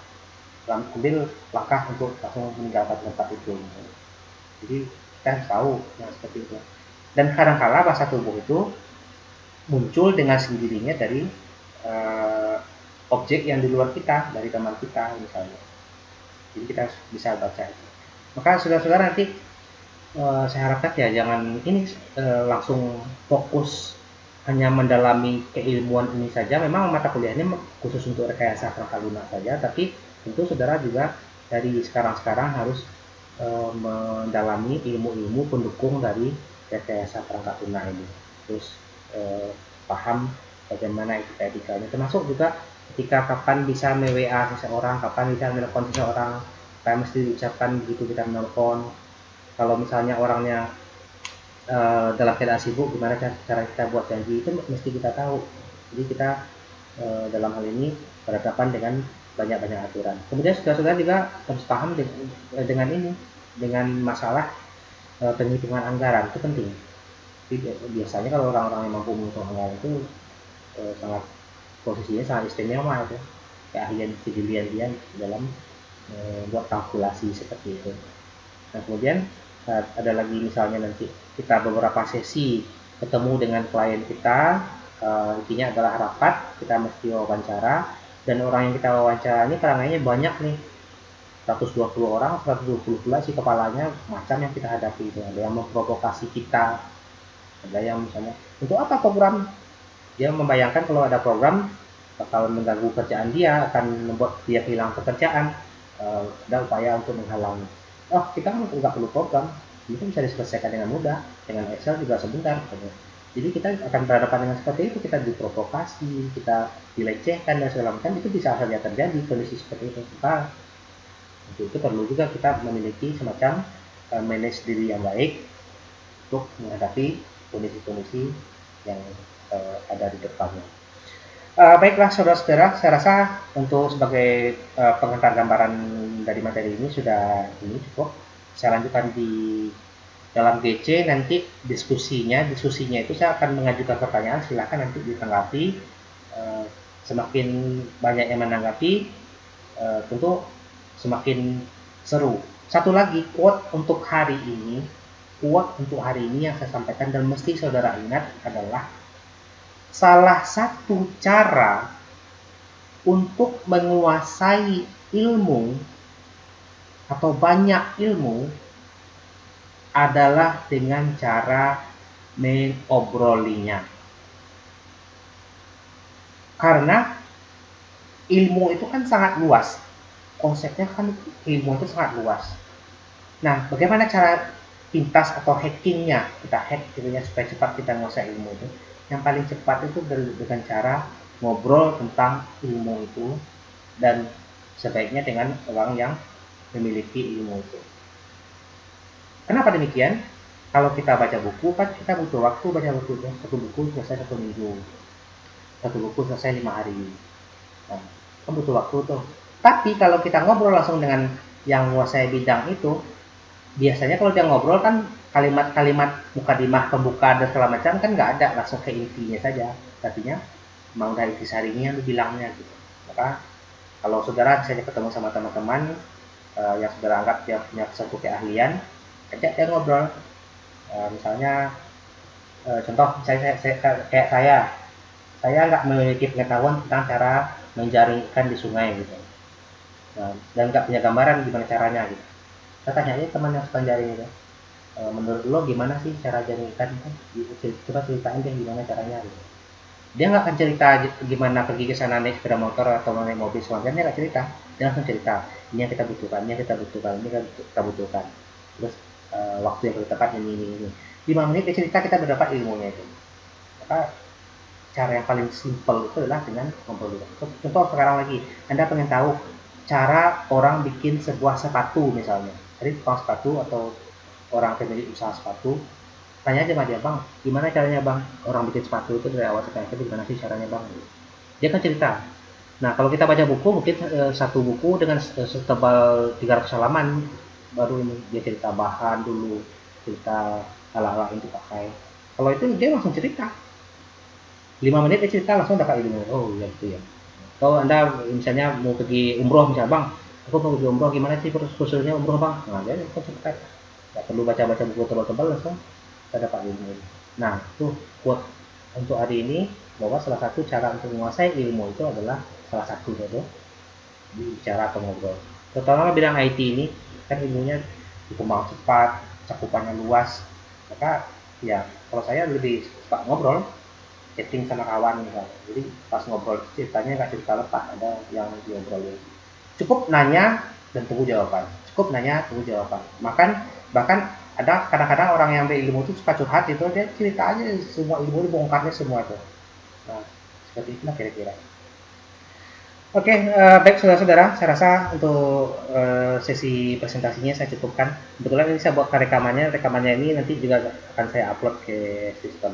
ambil langkah untuk langsung meninggalkan tempat itu. Jadi kita harus tahu yang seperti itu. Dan kadang-kala bahasa tubuh itu muncul dengan sendirinya dari objek yang di luar kita, dari teman kita misalnya. Jadi kita bisa baca itu. Maka saudara-saudara nanti saya harapkan ya jangan ini langsung fokus hanya mendalami keilmuan ini saja. Memang mata kuliahnya khusus untuk rekayasa perangkat lunak saja, tapi tentu saudara juga dari sekarang-sekarang harus mendalami ilmu-ilmu pendukung dari rekayasa perangkat lunak ini. Terus paham bagaimana etikanya, termasuk juga ketika kapan bisa me-WA seseorang, kapan bisa menelpon seseorang, apa yang mesti diucapkan begitu kita menelpon. Kalau misalnya orangnya dalam keadaan sibuk, gimana cara kita buat janji, itu mesti kita tahu. Jadi kita dalam hal ini berhadapan dengan banyak-banyak aturan. Kemudian saudara-saudara juga harus paham dengan ini, dengan masalah penghitungan anggaran, itu penting. Jadi, biasanya kalau orang-orang yang mampu menghitung anggaran itu sangat posisinya sangat istimewa itu, keahlian civilian dia dalam buat kalkulasi seperti itu. Nah, kemudian ada lagi misalnya nanti kita beberapa sesi ketemu dengan klien kita, intinya adalah rapat, kita mesti wawancara, dan orang yang kita wawancara ini kalangannya banyak nih, 120 orang, 120 pula si kepalanya macam yang kita hadapi itu. Ada yang memprovokasi kita, ada yang misalnya untuk apa program, dia membayangkan kalau ada program bakal mengganggu kerjaan dia, akan membuat dia hilang pekerjaan, ada upaya untuk menghalangi. Oh, kita kan nggak perlu program, itu bisa diselesaikan dengan mudah, dengan Excel juga sebentar. Jadi kita akan berhadapan dengan seperti itu, kita diprovokasi, kita dilecehkan dan segala macam, itu bisa saja terjadi kondisi seperti itu. Maka untuk itu perlu juga kita memiliki semacam manage diri yang baik untuk menghadapi kondisi-kondisi yang ada di depannya. Baiklah saudara-saudara, saya rasa untuk sebagai pengantar gambaran dari materi ini sudah ini cukup. Saya lanjutkan di dalam GC nanti diskusinya itu saya akan mengajukan pertanyaan, silakan nanti ditanggapi. Semakin banyak yang menanggapi, tentu semakin seru. Satu lagi quote untuk hari ini yang saya sampaikan dan mesti saudara ingat adalah salah satu cara untuk menguasai ilmu atau banyak ilmu adalah dengan cara mengobrolinya. Karena ilmu itu kan sangat luas. Konsepnya kan ilmu itu sangat luas. Nah, bagaimana cara pintas atau hackingnya? Kita hack gitu ya supaya cepat kita menguasai ilmu itu. Yang paling cepat itu dengan cara ngobrol tentang ilmu itu, dan sebaiknya dengan orang yang memiliki ilmu itu. Kenapa demikian? Kalau kita baca buku kan kita butuh waktu baca buku, satu buku selesai 1 minggu, satu buku selesai 5 hari. Nah, kan butuh waktu tuh. Tapi kalau kita ngobrol langsung dengan yang menguasai bidang itu, biasanya kalau dia ngobrol kan kalimat-kalimat mukadimah, pembuka dan segala macam kan nggak ada, langsung ke intinya saja. Artinya memang udah intisarinya lu bilangnya gitu. Maka kalau saudara misalnya ketemu sama teman-teman yang saudara anggap dia punya satu keahlian, ajak dia ngobrol. Misalnya contoh kayak saya nggak memiliki pengetahuan tentang cara menjaring ikan di sungai gitu. Dan nggak punya gambaran gimana caranya gitu. Saya tanya aja teman yang suka jaring itu, menurut lo gimana sih cara jaring ikan itu? Coba ceritain deh gimana caranya gitu. Dia nggak akan cerita gimana pergi ke sana naik sepeda motor atau naik mobil semuanya, dia nggak cerita. Dia langsung cerita, ini yang kita butuhkan, ini yang kita butuhkan, ini yang kita butuhkan. Terus waktu yang kita tepat ini. 5 menit dia cerita, kita berdapat ilmunya itu. Maka cara yang paling simpel itu adalah dengan ngobrol. Contoh sekarang lagi, Anda pengen tahu cara orang bikin sebuah sepatu misalnya. Jadi tukang sepatu atau orang pemilik usaha sepatu, tanya aja sama dia, bang, gimana caranya bang orang bikin sepatu itu dari awal sampai akhir, gimana sih caranya bang? Dia kan cerita. Nah kalau kita baca buku mungkin satu buku dengan setebal 300 halaman, baru ini dia cerita bahan dulu, cerita alat-alat yang dipakai. Kalau itu dia langsung cerita, 5 menit dia cerita langsung dapat ilmu. Oh iya gitu ya. Kalau Anda misalnya mau pergi umroh misalnya, bang, aku mau pergi umroh, gimana sih prosedurnya umroh bang? Nah dia langsung cerita, nggak perlu baca-baca buku tebal-tebal, langsung kita dapat ilmu. Nah itu quote untuk hari ini, bahwa salah satu cara untuk menguasai ilmu itu adalah salah satu itu bicara atau ngobrol. Terutama bidang IT ini kan ilmunya berkembang cepat, cakupannya luas, maka ya kalau saya lebih suka ngobrol, chatting sama kawan misalnya. Jadi pas ngobrol ceritanya nggak cerita lepas, ada yang diobrolin. Cukup nanya dan tunggu jawaban. Cukup nanya, tunggu jawaban. Bahkan ada kadang-kadang orang yang berilmu itu suka curhat itu, dia cerita aja semua ilmu, bongkarnya semua tuh. Nah, seperti itulah kira-kira. Oke, baik saudara-saudara, saya rasa untuk sesi presentasinya saya cukupkan. Kebetulan ini saya buat rekamannya ini nanti juga akan saya upload ke sistem.